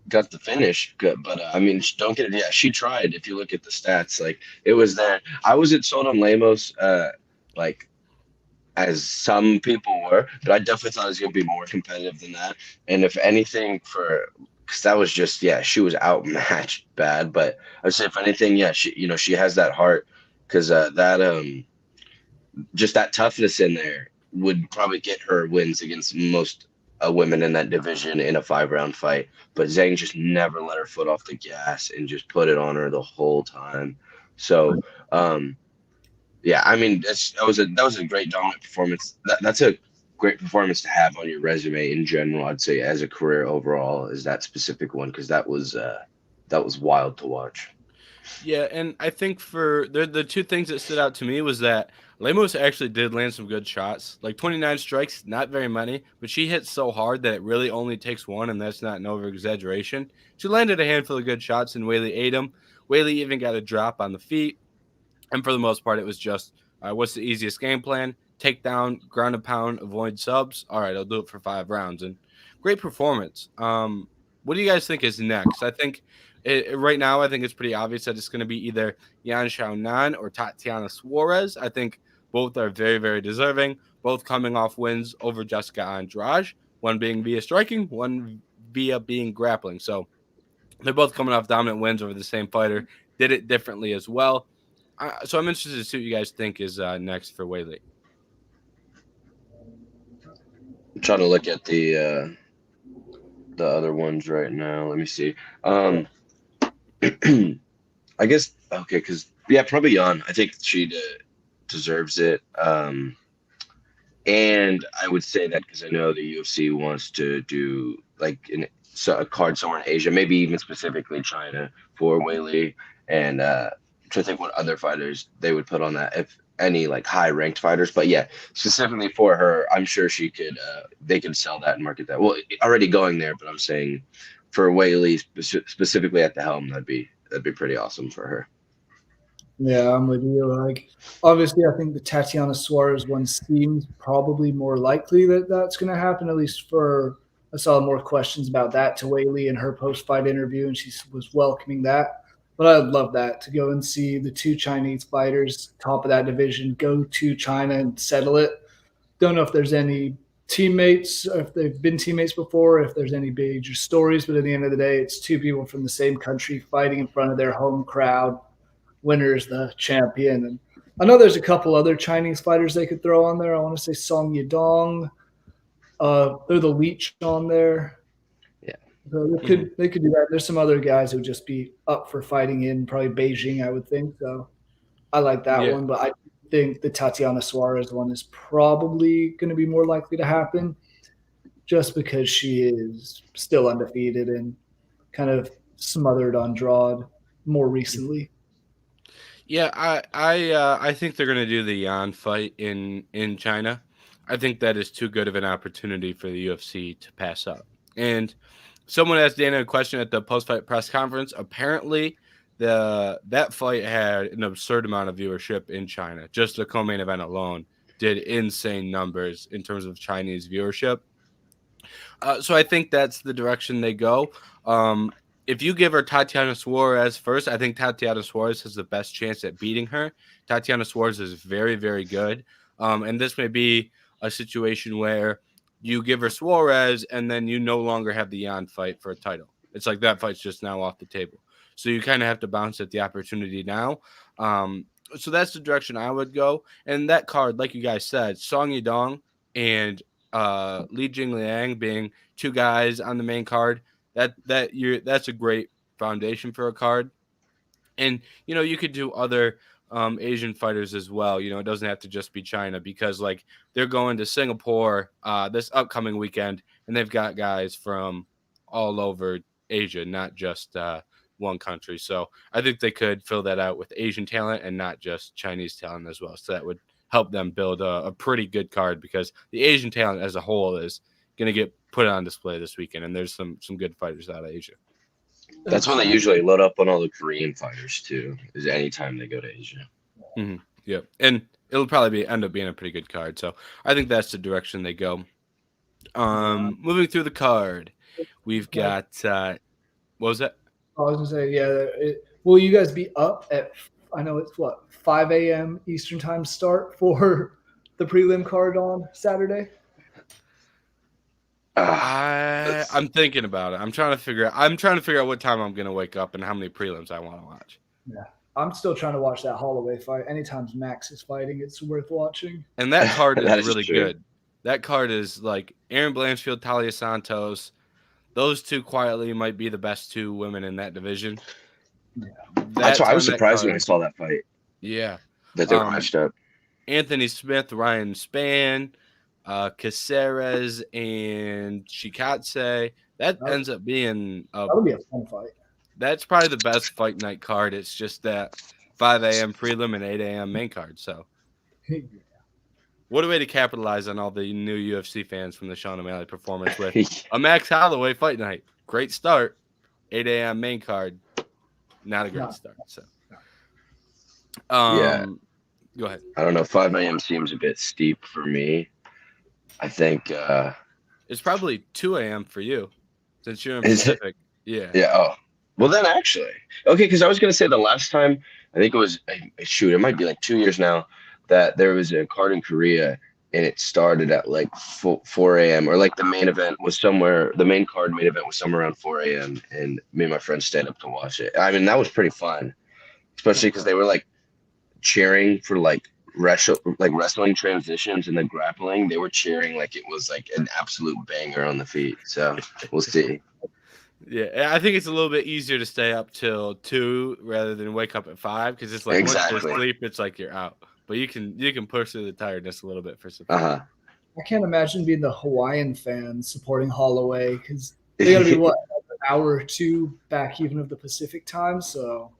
got the finish, good, but I mean, don't get it. Yeah, she tried. If you look at the stats, like it was there. I wasn't sold on Lemos, like as some people were, but I definitely thought it was gonna be more competitive than that. And if anything, because that was just she was outmatched bad. But I'd say if anything, she has that heart because just that toughness in there would probably get her wins against most women in that division in a 5-round fight. But Zhang just never let her foot off the gas and just put it on her the whole time. So, I mean, that was a great dominant performance. That's a great performance to have on your resume in general. I'd say as a career overall is that specific one because that was wild to watch. Yeah, and I think for the 2 things that stood out to me was that Lemos actually did land some good shots. Like 29 strikes, not very many, but she hit so hard that it really only takes 1, and that's not an over-exaggeration. She landed a handful of good shots, and Weili ate them. Weili even got a drop on the feet. And for the most part, it was just what's the easiest game plan? Take down, ground and pound, avoid subs. All right, I'll do it for 5 rounds. And great performance. What do you guys think is next? I think right now, I think it's pretty obvious that it's going to be either Yan Xiaonan or Tatiana Suarez. I think both are very, very deserving, both coming off wins over Jessica Andrade, one being via striking, one via being grappling. So they're both coming off dominant wins over the same fighter, did it differently as well. So I'm interested to see what you guys think is next for Whaley. I'm trying to look at the other ones right now. Let me see. I guess okay, because yeah, probably Jan. I think she deserves it. And I would say that because I know the UFC wants to do like a card somewhere in Asia, maybe even specifically China for Weili, and to think what other fighters they would put on that, if any like high ranked fighters. But yeah, specifically for her, I'm sure she could. They could sell that and market that. Well, already going there, but I'm saying for Weili specifically at the helm, that'd be pretty awesome for her. Yeah, I'm with you. Like, obviously, I think the Tatiana Suarez one seems probably more likely that that's going to happen. At least for I saw more questions about that to Whaley in her post-fight interview, and she was welcoming that. But I'd love that to go and see the two Chinese fighters, top of that division, go to China and settle it. Don't know if there's any teammates, or if they've been teammates before, if there's any major stories. But at the end of the day, it's two people from the same country fighting in front of their home crowd. Winner is the champion. And I know there's a couple other Chinese fighters they could throw on there. I want to say Song Yadong. They're the Leech on there. Yeah. So they could do that. There's some other guys who would just be up for fighting in probably Beijing, I would think. So I like that Yeah. one, but I think the Tatiana Suarez one is probably going to be more likely to happen just because she is still undefeated and kind of smothered Andrade more recently. Yeah, I think they're gonna do the Yan fight in China. I think that is too good of an opportunity for the UFC to pass up. And someone asked Dana a question at the post fight press conference. Apparently, that fight had an absurd amount of viewership in China. Just the co-main event alone did insane numbers in terms of Chinese viewership. So I think that's the direction they go. If you give her Tatiana Suarez first, I think Tatiana Suarez has the best chance at beating her. Tatiana Suarez is very, very good. And this may be a situation where you give her Suarez and then you no longer have the Yan fight for a title. It's like that fight's just now off the table. So you kind of have to bounce at the opportunity now. So that's the direction I would go. And that card, like you guys said, Song Yadong and Li Jingliang being two guys on the main card, that's a great foundation for a card. And you could do other Asian fighters as well. It doesn't have to just be China, because like they're going to Singapore this upcoming weekend, and they've got guys from all over Asia, not just one country. So I think they could fill that out with Asian talent and not just Chinese talent as well. So that would help them build a pretty good card, because the Asian talent as a whole is going to get put on display this weekend, and there's some good fighters out of Asia. That's when they usually load up on all the Korean fighters too. Is anytime they go to Asia. Mm-hmm. Yeah, and it'll probably end up being a pretty good card. So I think that's the direction they go. Moving through the card, we've got what was that? I was gonna say, yeah. Will you guys be up at? I know it's what 5 a.m. Eastern time start for the prelim card on Saturday. I'm thinking about it. I'm trying to figure out what time I'm gonna wake up and how many prelims I want to watch. Yeah, I'm still trying to watch that Holloway fight. Anytime Max is fighting, it's worth watching. And that card That is is really true. good. That card is like Aaron Blanchfield, Talia Santos. Those two quietly might be the best two women in that division. Yeah. That's why I was surprised when I saw that fight. Yeah. That they were matched up. Anthony Smith, Ryan Spann, Caceres, and Shikatse. That ends up being That'll be a fun fight. That's probably the best fight night card. It's just that 5 a.m. prelim and 8 a.m. main card. So what a way to capitalize on all the new UFC fans from the Sean O'Malley performance with a Max Holloway fight night. Great start. 8 a.m. main card. Not a great start. So Yeah, Um, go ahead. I don't know. 5 a.m. seems a bit steep for me. I think It's probably 2 a.m. for you since you're in is it? Pacific. Yeah. Yeah. Oh, well then actually, okay. Because I was gonna say the last time I think it was shoot, it might be like 2 years now that there was a card in Korea and it started at like 4 a.m. or like the main event was somewhere. The main card main event was somewhere around 4 a.m. and me and my friends stayed up to watch it. I mean that was pretty fun, especially because they were like cheering for wrestling transitions and the grappling. They were cheering like it was like an absolute banger on the feet. So we'll see. Yeah, I think it's a little bit easier to stay up till 2 rather than wake up at 5 because it's like once you're Exactly. asleep, it's like you're out. But you can push through the tiredness a little bit for some fun. Uh I can't imagine being the Hawaiian fan supporting Holloway because they got to be huh. what, an hour or two back even of the Pacific time, so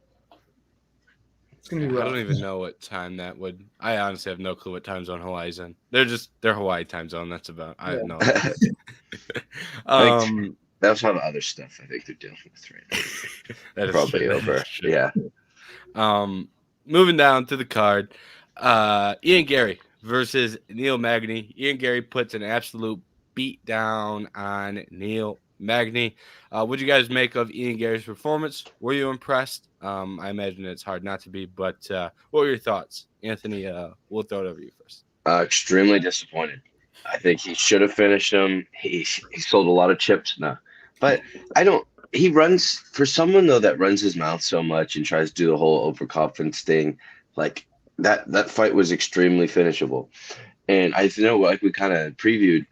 it's gonna be I don't rough. even know what time that would. I honestly have no clue what time zone Hawaii's in. They're Hawaii time zone. That's about. I have Yeah. no idea. I think um, that's one of the other stuff I think they're dealing with right now. that is Probably true. That over. is true. Yeah. Um, moving down to the card, Ian Gary versus Neil Magny. Ian Gary puts an absolute beat down on Neil Magny. What do you guys make of Ian Gary's performance? Were you impressed? I imagine it's hard not to be, but what were your thoughts, Anthony? We'll throw it over you first. Extremely disappointed. I think he should have finished him. He sold a lot of chips now, but I don't. He runs for someone though that runs his mouth so much and tries to do the whole overconfidence thing. Like that fight was extremely finishable. And I know, like we kind of previewed,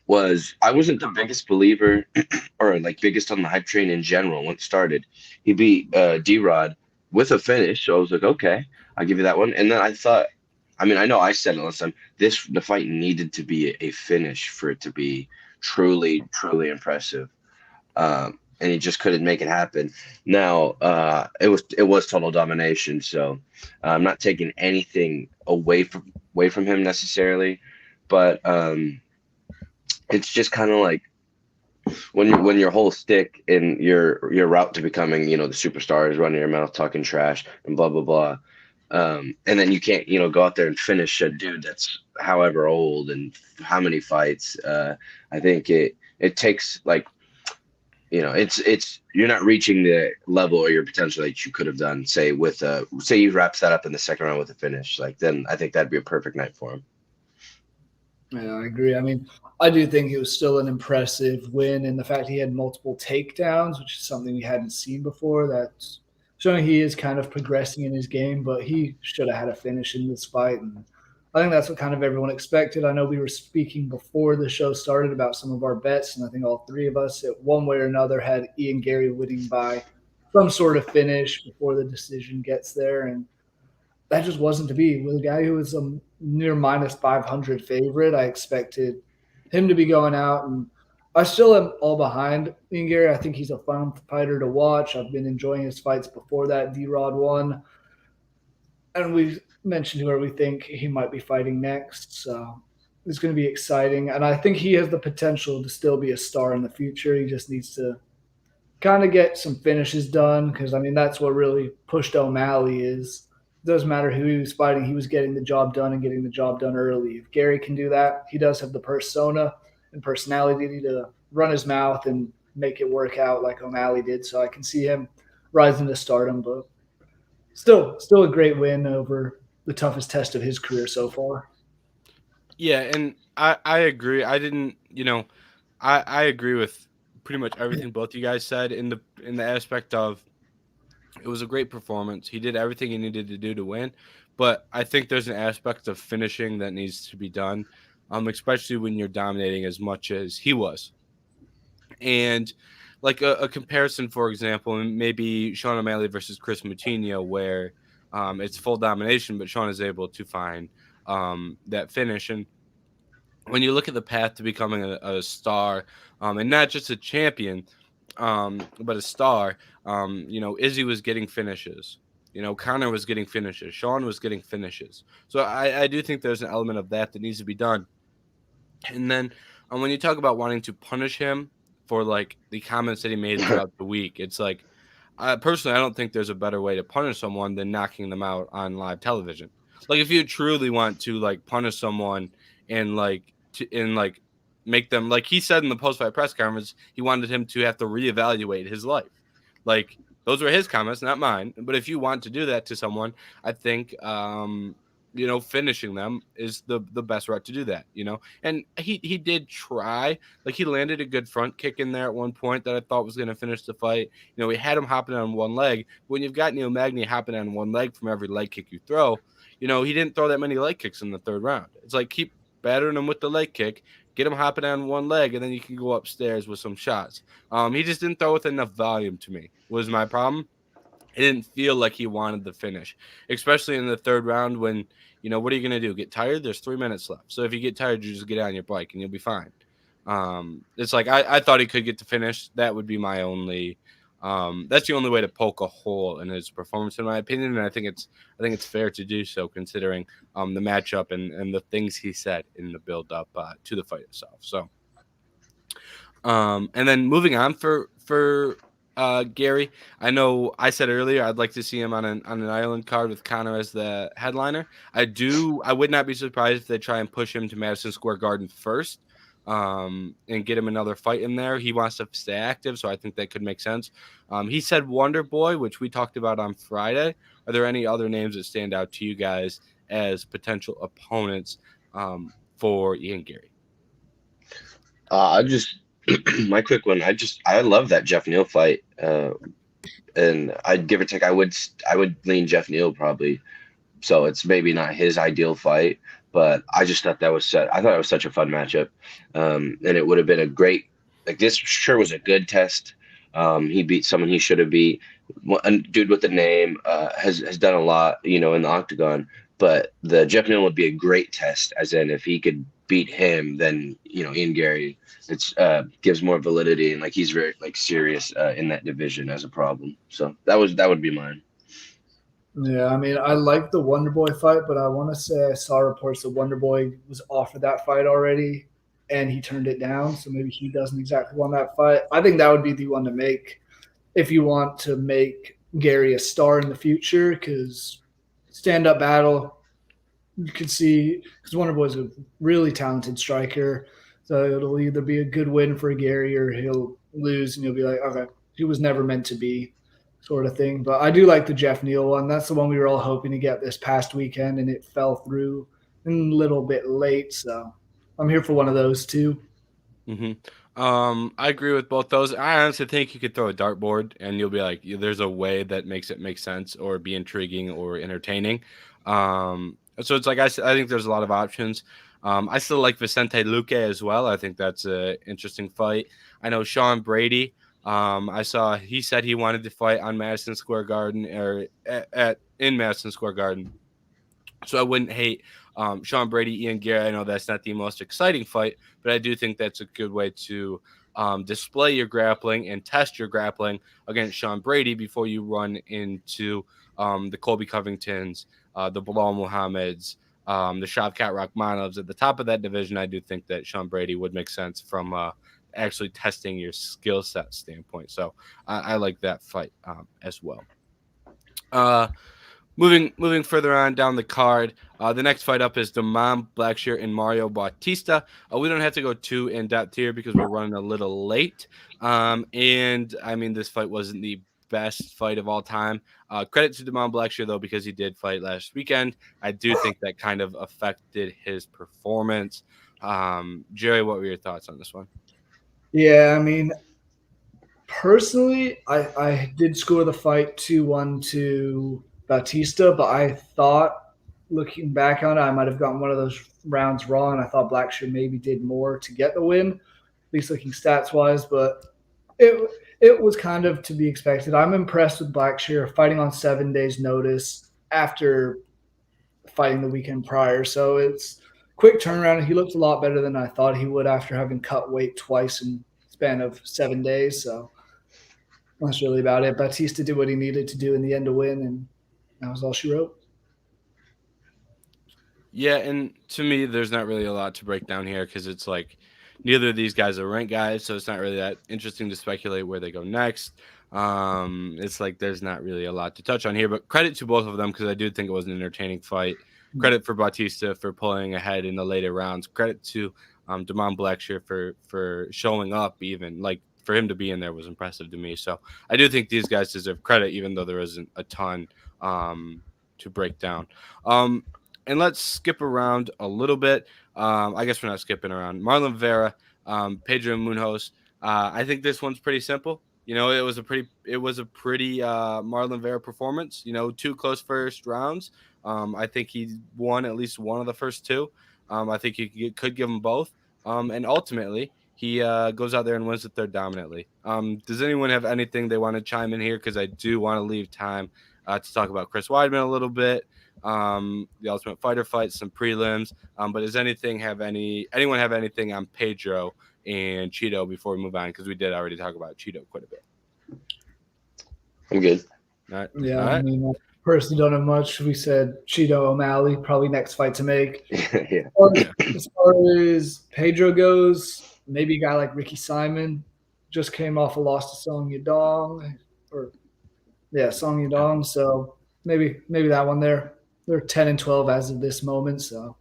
was I wasn't the biggest believer or like biggest on the hype train in general when it started. He beat D Rod with a finish, so I was like, okay, I'll give you that one. And then I thought, I mean, I know I said it last time. The fight needed to be a finish for it to be truly, truly impressive. And he just couldn't make it happen. Now, it was total domination. So I'm not taking anything away from him necessarily, but it's just kind of like when your whole stick in your route to becoming the superstar is running your mouth talking trash and blah blah blah, and then you can't go out there and finish a dude that's however old and how many fights. I think it takes like it's you're not reaching the level or your potential that you could have done, say with say he wraps that up in the second round with a finish, like then I think that'd be a perfect night for him. Yeah, I agree. I mean, I do think it was still an impressive win, and the fact he had multiple takedowns, which is something we hadn't seen before, that's showing he is kind of progressing in his game. But he should have had a finish in this fight, and I think that's what kind of everyone expected. I know we were speaking before the show started about some of our bets, and I think all three of us, at one way or another, had Ian Gary winning by some sort of finish before the decision gets there, and that just wasn't to be. With a guy who was a near minus 500 favorite, I expected him to be going out. And I still am all behind Ian Gary. I think he's a fun fighter to watch. I've been enjoying his fights before that D Rod one. And we mentioned where we think he might be fighting next. So it's going to be exciting. And I think he has the potential to still be a star in the future. He just needs to kind of get some finishes done because I mean that's what really pushed O'Malley is it doesn't matter who he was fighting, he was getting the job done and getting the job done early. If Gary can do that, he does have the persona and personality to run his mouth and make it work out like O'Malley did. So I can see him rising to stardom, but still a great win over the toughest test of his career so far. Yeah, and I agree. I didn't, I agree with pretty much everything both you guys said in the aspect of it was a great performance. He did everything he needed to do to win, but I think there's an aspect of finishing that needs to be done, especially when you're dominating as much as he was. And like a comparison, for example, maybe Sean O'Malley versus Chris Moutinho, where it's full domination, but Sean is able to find that finish. And when you look at the path to becoming a star, and not just a champion, but a star, Izzy was getting finishes. Connor was getting finishes. Sean was getting finishes. So I do think there's an element of that needs to be done. And then when you talk about wanting to punish him for like the comments that he made throughout the week, it's like personally, I don't think there's a better way to punish someone than knocking them out on live television. Like if you truly want to like punish someone and like make them like he said in the post fight press conference, he wanted him to have to reevaluate his life. Like those were his comments, not mine. But if you want to do that to someone, I think finishing them is the best route to do that. And he did try. Like he landed a good front kick in there at one point that I thought was going to finish the fight. We had him hopping on one leg. When you've got Neil Magny hopping on one leg from every leg kick you throw, he didn't throw that many leg kicks in the third round. It's like keep battering him with the leg kick, get him hopping on one leg, and then you can go upstairs with some shots. He just didn't throw with enough volume to me, was my problem. It didn't feel like he wanted the finish, especially in the third round when, what are you going to do? Get tired? There's 3 minutes left. So if you get tired, you just get on your bike and you'll be fine. It's like I thought he could get to finish. That would be my only. That's the only way to poke a hole in his performance, in my opinion, and I think it's fair to do so considering the matchup and the things he said in the build up to the fight itself. So, and then moving on for Gary, I know I said earlier I'd like to see him on an island card with Connor as the headliner. I would not be surprised if they try and push him to Madison Square Garden first, and get him another fight in there. He wants to stay active, so I think that could make sense. He said Wonder Boy, which we talked about on Friday. Are there any other names that stand out to you guys as potential opponents for Ian Gary? I just my quick one. I love that Jeff Neal fight, and I'd give or take. I would lean Jeff Neal probably. So it's maybe not his ideal fight, but I just thought I thought it was such a fun matchup, and it would have been a great. Like this sure was a good test. He beat someone he should have beat. A dude with the name has done a lot, in the octagon. But the Jeff Neal would be a great test, as in if he could beat him, then Ian Gary, it's gives more validity, and like he's very like serious in that division as a problem. So that would be mine. Yeah, I mean, I like the Wonder Boy fight, but I want to say I saw reports that Wonder Boy was offered that fight already, and he turned it down. So maybe he doesn't exactly want that fight. I think that would be the one to make if you want to make Gary a star in the future, because stand-up battle, you can see, because Wonder Boy's a really talented striker, so it'll either be a good win for Gary or he'll lose, and you'll be like, okay, he was never meant to be, sort of thing. But I do like the Jeff Neal one. That's the one we were all hoping to get this past weekend, and it fell through a little bit late. So I'm here for one of those too. Mm-hmm. I agree with both those. I honestly think you could throw a dartboard and you'll be like, there's a way that makes it make sense or be intriguing or entertaining. So it's like I think there's a lot of options. I still like Vicente Luque as well. I think that's an interesting fight. I know Sean Brady. I saw he said he wanted to fight on Madison Square Garden or in Madison Square Garden. So I wouldn't hate Sean Brady, Ian Gary. I know that's not the most exciting fight, but I do think that's a good way to display your grappling and test your grappling against Sean Brady before you run into the Colby Covingtons, the Bilal Muhammad's, the Shavkat Rakhmanovs. At the top of that division, I do think that Sean Brady would make sense from actually testing your skill set standpoint. So I like that fight as well. Moving further on down the card, the next fight up is Damon Blackshear and Mario Bautista. We don't have to go too in depth here because we're running a little late. And I mean, this fight wasn't the best fight of all time. Credit to Damon Blackshear though, because he did fight last weekend. I do think that kind of affected his performance. Jerry, what were your thoughts on this one? Yeah, I mean, personally, I did score the fight 2-1 to Bautista, but I thought, looking back on it, I might have gotten one of those rounds wrong. I thought Blackshear maybe did more to get the win, at least looking stats wise, but it was kind of to be expected. I'm impressed with Blackshear fighting on 7 days' notice after fighting the weekend prior. So it's quick turnaround. He looked a lot better than I thought he would after having cut weight twice in a span of 7 days. So that's really about it. Bautista did what he needed to do in the end to win, and that was all she wrote. Yeah, and to me, there's not really a lot to break down here because it's like neither of these guys are ranked guys, so it's not really that interesting to speculate where they go next. It's like there's not really a lot to touch on here, but credit to both of them because I do think it was an entertaining fight. Credit for Bautista for pulling ahead in the later rounds. Credit to Damon Blackshear for showing up. Even like for him to be in there was impressive to me. So I do think these guys deserve credit, even though there isn't a ton to break down. Um, and let's skip around a little bit. I guess we're not skipping around. Marlon Vera, Pedro Munoz. I think this one's pretty simple. You know, it was a pretty Marlon Vera performance. You know, two close first rounds. I think he won at least one of the first two. I think he could give them both. And ultimately, he goes out there and wins the third dominantly. Does anyone have anything they want to chime in here? Because I do want to leave time to talk about Chris Weidman a little bit. The Ultimate Fighter fight, some prelims. But does anyone have anything on Pedro and Cheeto before we move on? Because we did already talk about Cheeto quite a bit. I'm good. All right. Yeah, All I right. mean, I personally don't have much. We said Cheeto O'Malley, probably next fight to make. Yeah. As far as Pedro goes, maybe a guy like Ricky Simon just came off a loss to Song Yadong, or yeah, Song Yadong. So maybe that one there. They're 10-12 as of this moment. So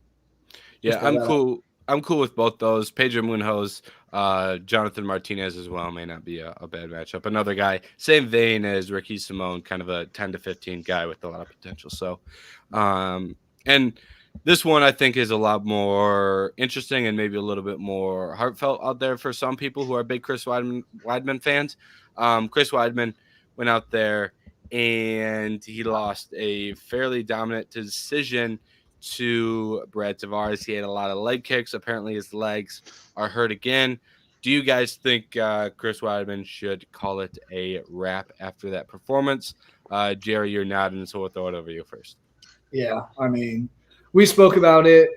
Yeah, just throw I'm that out. cool. I'm cool with both those. Pedro Munoz, Jonathan Martinez as well may not be a bad matchup. Another guy, same vein as Ricky Simone, kind of a 10 to 15 guy with a lot of potential. So, and this one I think is a lot more interesting and maybe a little bit more heartfelt out there for some people who are big Chris Weidman fans. Chris Weidman went out there and he lost a fairly dominant decision to Brad Tavares. He had a lot of leg kicks. Apparently, his legs are hurt again. Do you guys think Chris Weidman should call it a wrap after that performance? Jerry, you're nodding, so we'll throw it over you first. Yeah, I mean, we spoke about it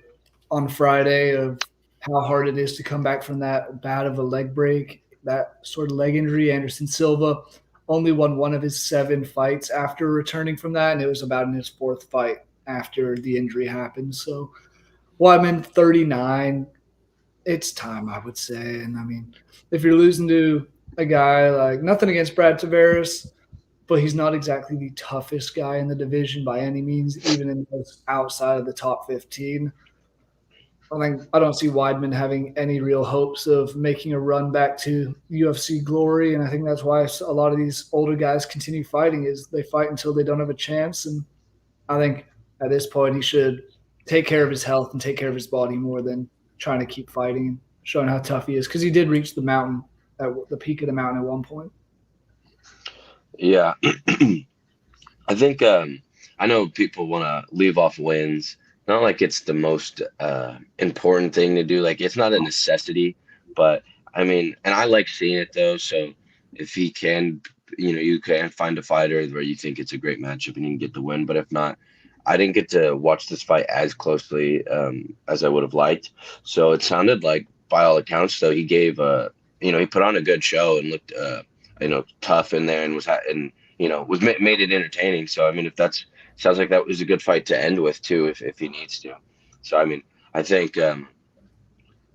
on Friday of how hard it is to come back from that bad of a leg break, that sort of leg injury. Anderson Silva only won one of his 7 fights after returning from that, and it was about in his 4th fight after the injury happened. So, well, I'm in 39. It's time, I would say. And I mean, if you're losing to a guy like nothing against Brad Tavares, but he's not exactly the toughest guy in the division by any means, even in those outside of the top 15. I don't see Weidman having any real hopes of making a run back to UFC glory, and I think that's why a lot of these older guys continue fighting. Is they fight until they don't have a chance, and I think at this point he should take care of his health and take care of his body more than trying to keep fighting and showing how tough he is because he did reach the mountain at the peak of the mountain at one point. Yeah. I think I know people want to leave off wins. Not like it's the most important thing to do. Like it's not a necessity, but I mean, and I like seeing it though. So if he can, you can find a fighter where you think it's a great matchup and you can get the win. But if not, I didn't get to watch this fight as closely as I would have liked. So it sounded like, by all accounts, though, he gave he put on a good show and looked tough in there and made it entertaining. So I mean, if that's sounds like that was a good fight to end with too, if he needs to. So I mean, I think kind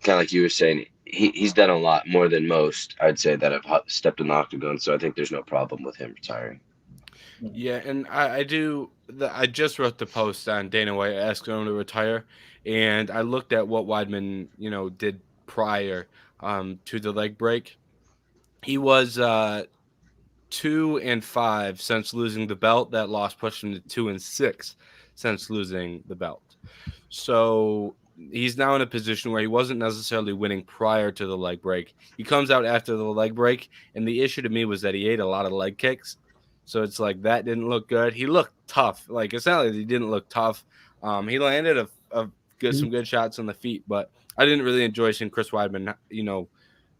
of like you were saying, he's done a lot more than most, I'd say, that have stepped in the octagon. So I think there's no problem with him retiring. Yeah, and I do. I just wrote the post on Dana White asking him to retire, and I looked at what Weidman, did prior to the leg break. He was 2-5 since losing the belt. That loss pushed him to 2-6 since losing the belt. So he's now in a position where he wasn't necessarily winning prior to the leg break. He comes out after the leg break, and the issue to me was that he ate a lot of leg kicks. So it's like that didn't look good. He looked tough. Like it's not like he didn't look tough. He landed some good shots on the feet, but I didn't really enjoy seeing Chris Weidman,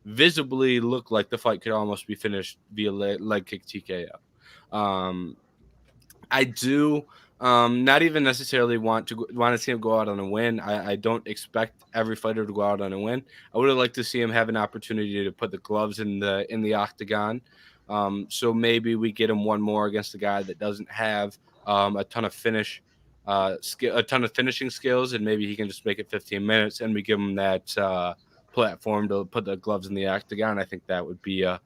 visibly look like the fight could almost be finished via leg kick TKO. I do not even necessarily want to see him go out on a win. I don't expect every fighter to go out on a win. I would have liked to see him have an opportunity to put the gloves in the octagon. So maybe we get him one more against a guy that doesn't have a ton of a ton of finishing skills, and maybe he can just make it 15 minutes, and we give him that platform to put the gloves in the octagon. I think that would be a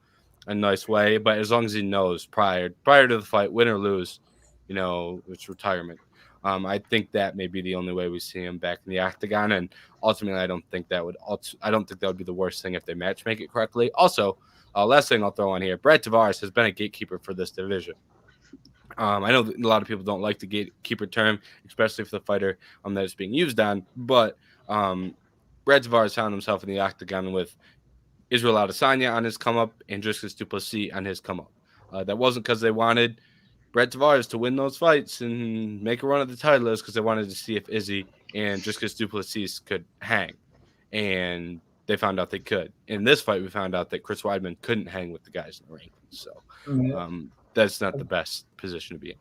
a nice way. But as long as he knows prior to the fight, win or lose, it's retirement. I think that may be the only way we see him back in the octagon, and ultimately, I don't think that would be the worst thing if they match make it correctly. Also, last thing I'll throw on here, Brad Tavares has been a gatekeeper for this division. I know that a lot of people don't like the gatekeeper term, especially for the fighter that it's being used on, but um, Brad Tavares found himself in the octagon with Israel Adesanya on his come up and Dricus Du Plessis on his come up. That wasn't because they wanted Brett Tavares to win those fights and make a run at the title. It was because they wanted to see if Izzy and Dricus Du Plessis could hang. And they found out they could. In this fight, we found out that Chris Weidman couldn't hang with the guys in the rankings. So that's not the best position to be in.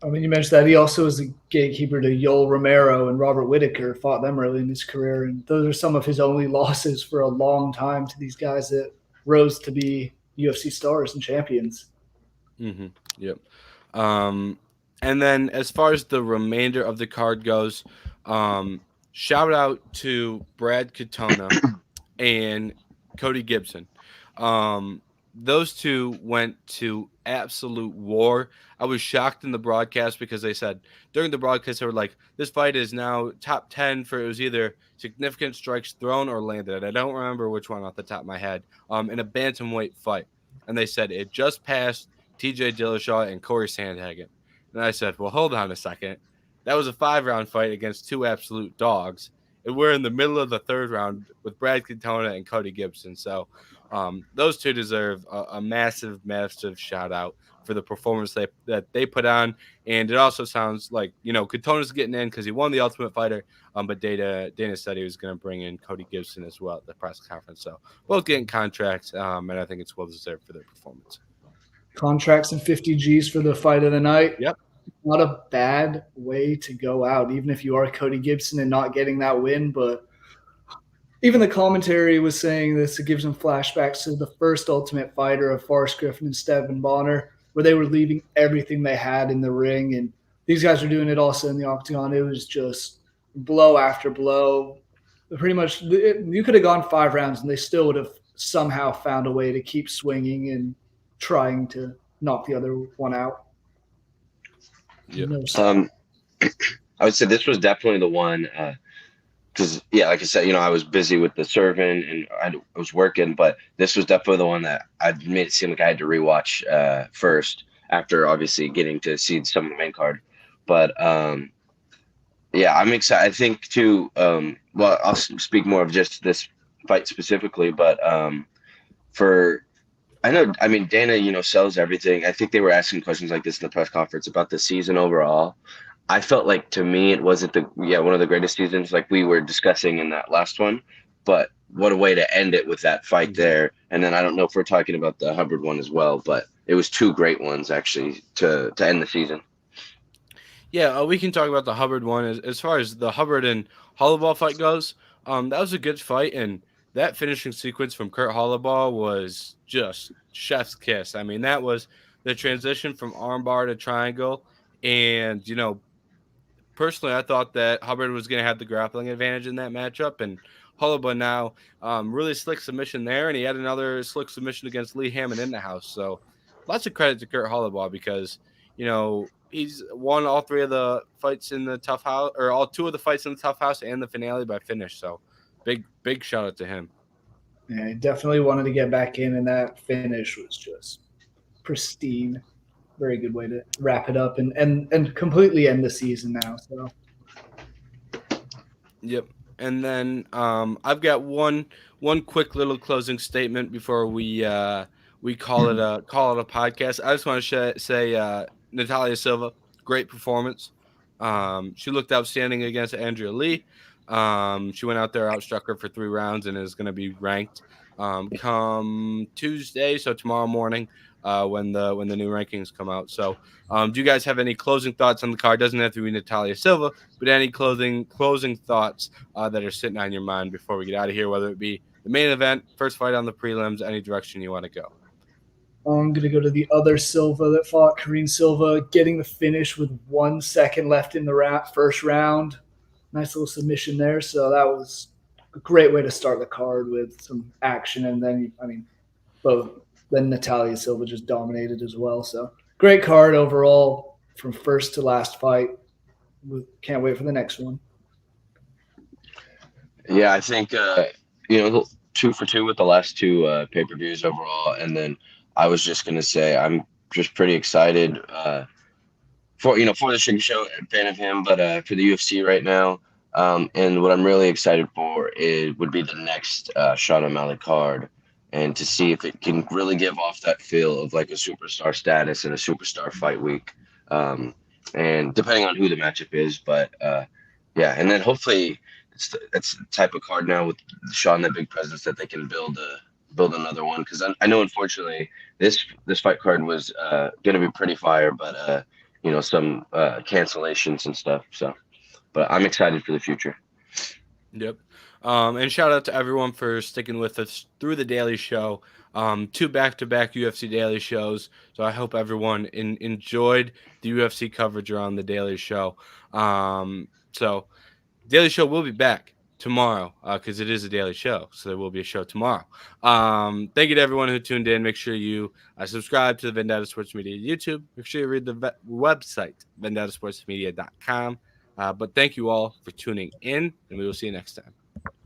I mean, you mentioned that he also was the gatekeeper to Yoel Romero and Robert Whitaker, fought them early in his career. And those are some of his only losses for a long time to these guys that rose to be UFC stars and champions. Mm-hmm. Yep. And then as far as the remainder of the card goes, shout out to Brad Katona and Cody Gibson. Those two went to absolute war. I was shocked in the broadcast because they said during the broadcast, they were like, this fight is now top 10 for, it was either significant strikes thrown or landed. I don't remember which one off the top of my head, in a bantamweight fight. And they said it just passed TJ Dillashaw and Corey Sandhagen. And I said, well, hold on a second. That was a 5-round fight against two absolute dogs. And we're in the middle of the 3rd round with Brad Katona and Cody Gibson. So those two deserve a massive, massive shout out for the performance that they put on. And it also sounds like, Katona's getting in because he won the Ultimate Fighter. But Dana said he was going to bring in Cody Gibson as well at the press conference. So both getting contracts, and I think it's well deserved for their performance. Contracts and 50 G's for the fight of the night. Yep. Not a bad way to go out, even if you are Cody Gibson and not getting that win. But even the commentary was saying this, it gives them flashbacks to the first Ultimate Fighter of Forrest Griffin and Stephen Bonner, where they were leaving everything they had in the ring. And these guys are doing it also in the octagon. It was just blow after blow. Pretty much, you could have gone 5 rounds and they still would have somehow found a way to keep swinging and trying to knock the other one out. Yep. I would say this was definitely the one because, like I said, I was busy with the serving and I was working, but this was definitely the one that I made it seem like I had to rewatch first after obviously getting to see some of the main card. But I'm excited. I think too. I'll speak more of just this fight specifically, but Dana, sells everything. I think they were asking questions like this in the press conference about the season overall. I felt like, to me, it wasn't one of the greatest seasons like we were discussing in that last one, but what a way to end it with that fight there. And then I don't know if we're talking about the Hubbard one as well, but it was 2 great ones actually to end the season. Yeah, we can talk about the Hubbard one. As far as the Hubbard and Hollowball fight goes, that was a good fight, and that finishing sequence from Kurt Hollowball was just chef's kiss. I mean, that was the transition from armbar to triangle, and personally, I thought that Hubbard was going to have the grappling advantage in that matchup, and Hollowball now really slick submission there, and he had another slick submission against Lee Hammond in the house. So lots of credit to Kurt Hollowball because he's won all 3 of the fights in the Tough House, or all 2 of the fights in the Tough House and the finale by finish. So big shout out to him. Yeah, he definitely wanted to get back in, and that finish was just pristine. Very good way to wrap it up and completely end the season now. So, yep. And then I've got one quick little closing statement before we call it a podcast. I just want to say Natalia Silva, great performance. She looked outstanding against Andrea Lee. She went out there, outstruck her for 3 rounds, and is going to be ranked come Tuesday, so tomorrow morning, when the new rankings come out. So, do you guys have any closing thoughts on the card? Doesn't have to be Natalia Silva, but any closing thoughts that are sitting on your mind before we get out of here, whether it be the main event, first fight on the prelims, any direction you want to go. I'm going to go to the other Silva that fought, Karine Silva, getting the finish with 1 second left in the first round. Nice little submission there. So that was a great way to start the card with some action. And then, both then Natalia Silva just dominated as well. So great card overall from first to last fight. Can't wait for the next one. Yeah, I think two for two with the last two pay-per-views overall, and then I was just gonna say I'm just pretty excited for the Sugar Show, fan of him, but for the UFC right now. And what I'm really excited for would be the next Sean O'Malley card, and to see if it can really give off that feel of like a superstar status and a superstar fight week. And depending on who the matchup is, but yeah, and then hopefully it's the type of card now with Sean that big presence that they can build another one, because I know unfortunately this fight card was going to be pretty fire, but some cancellations and stuff. So, but I'm excited for the future. Yep. And shout out to everyone for sticking with us through the daily show. Two back-to-back UFC daily shows. So I hope everyone enjoyed the UFC coverage around the daily show. So daily show will be back tomorrow because it is a daily show. So there will be a show tomorrow. Thank you to everyone who tuned in. Make sure you subscribe to the Vendetta Sports Media YouTube. Make sure you read the website, vendettasportsmedia.com. But thank you all for tuning in, and we will see you next time.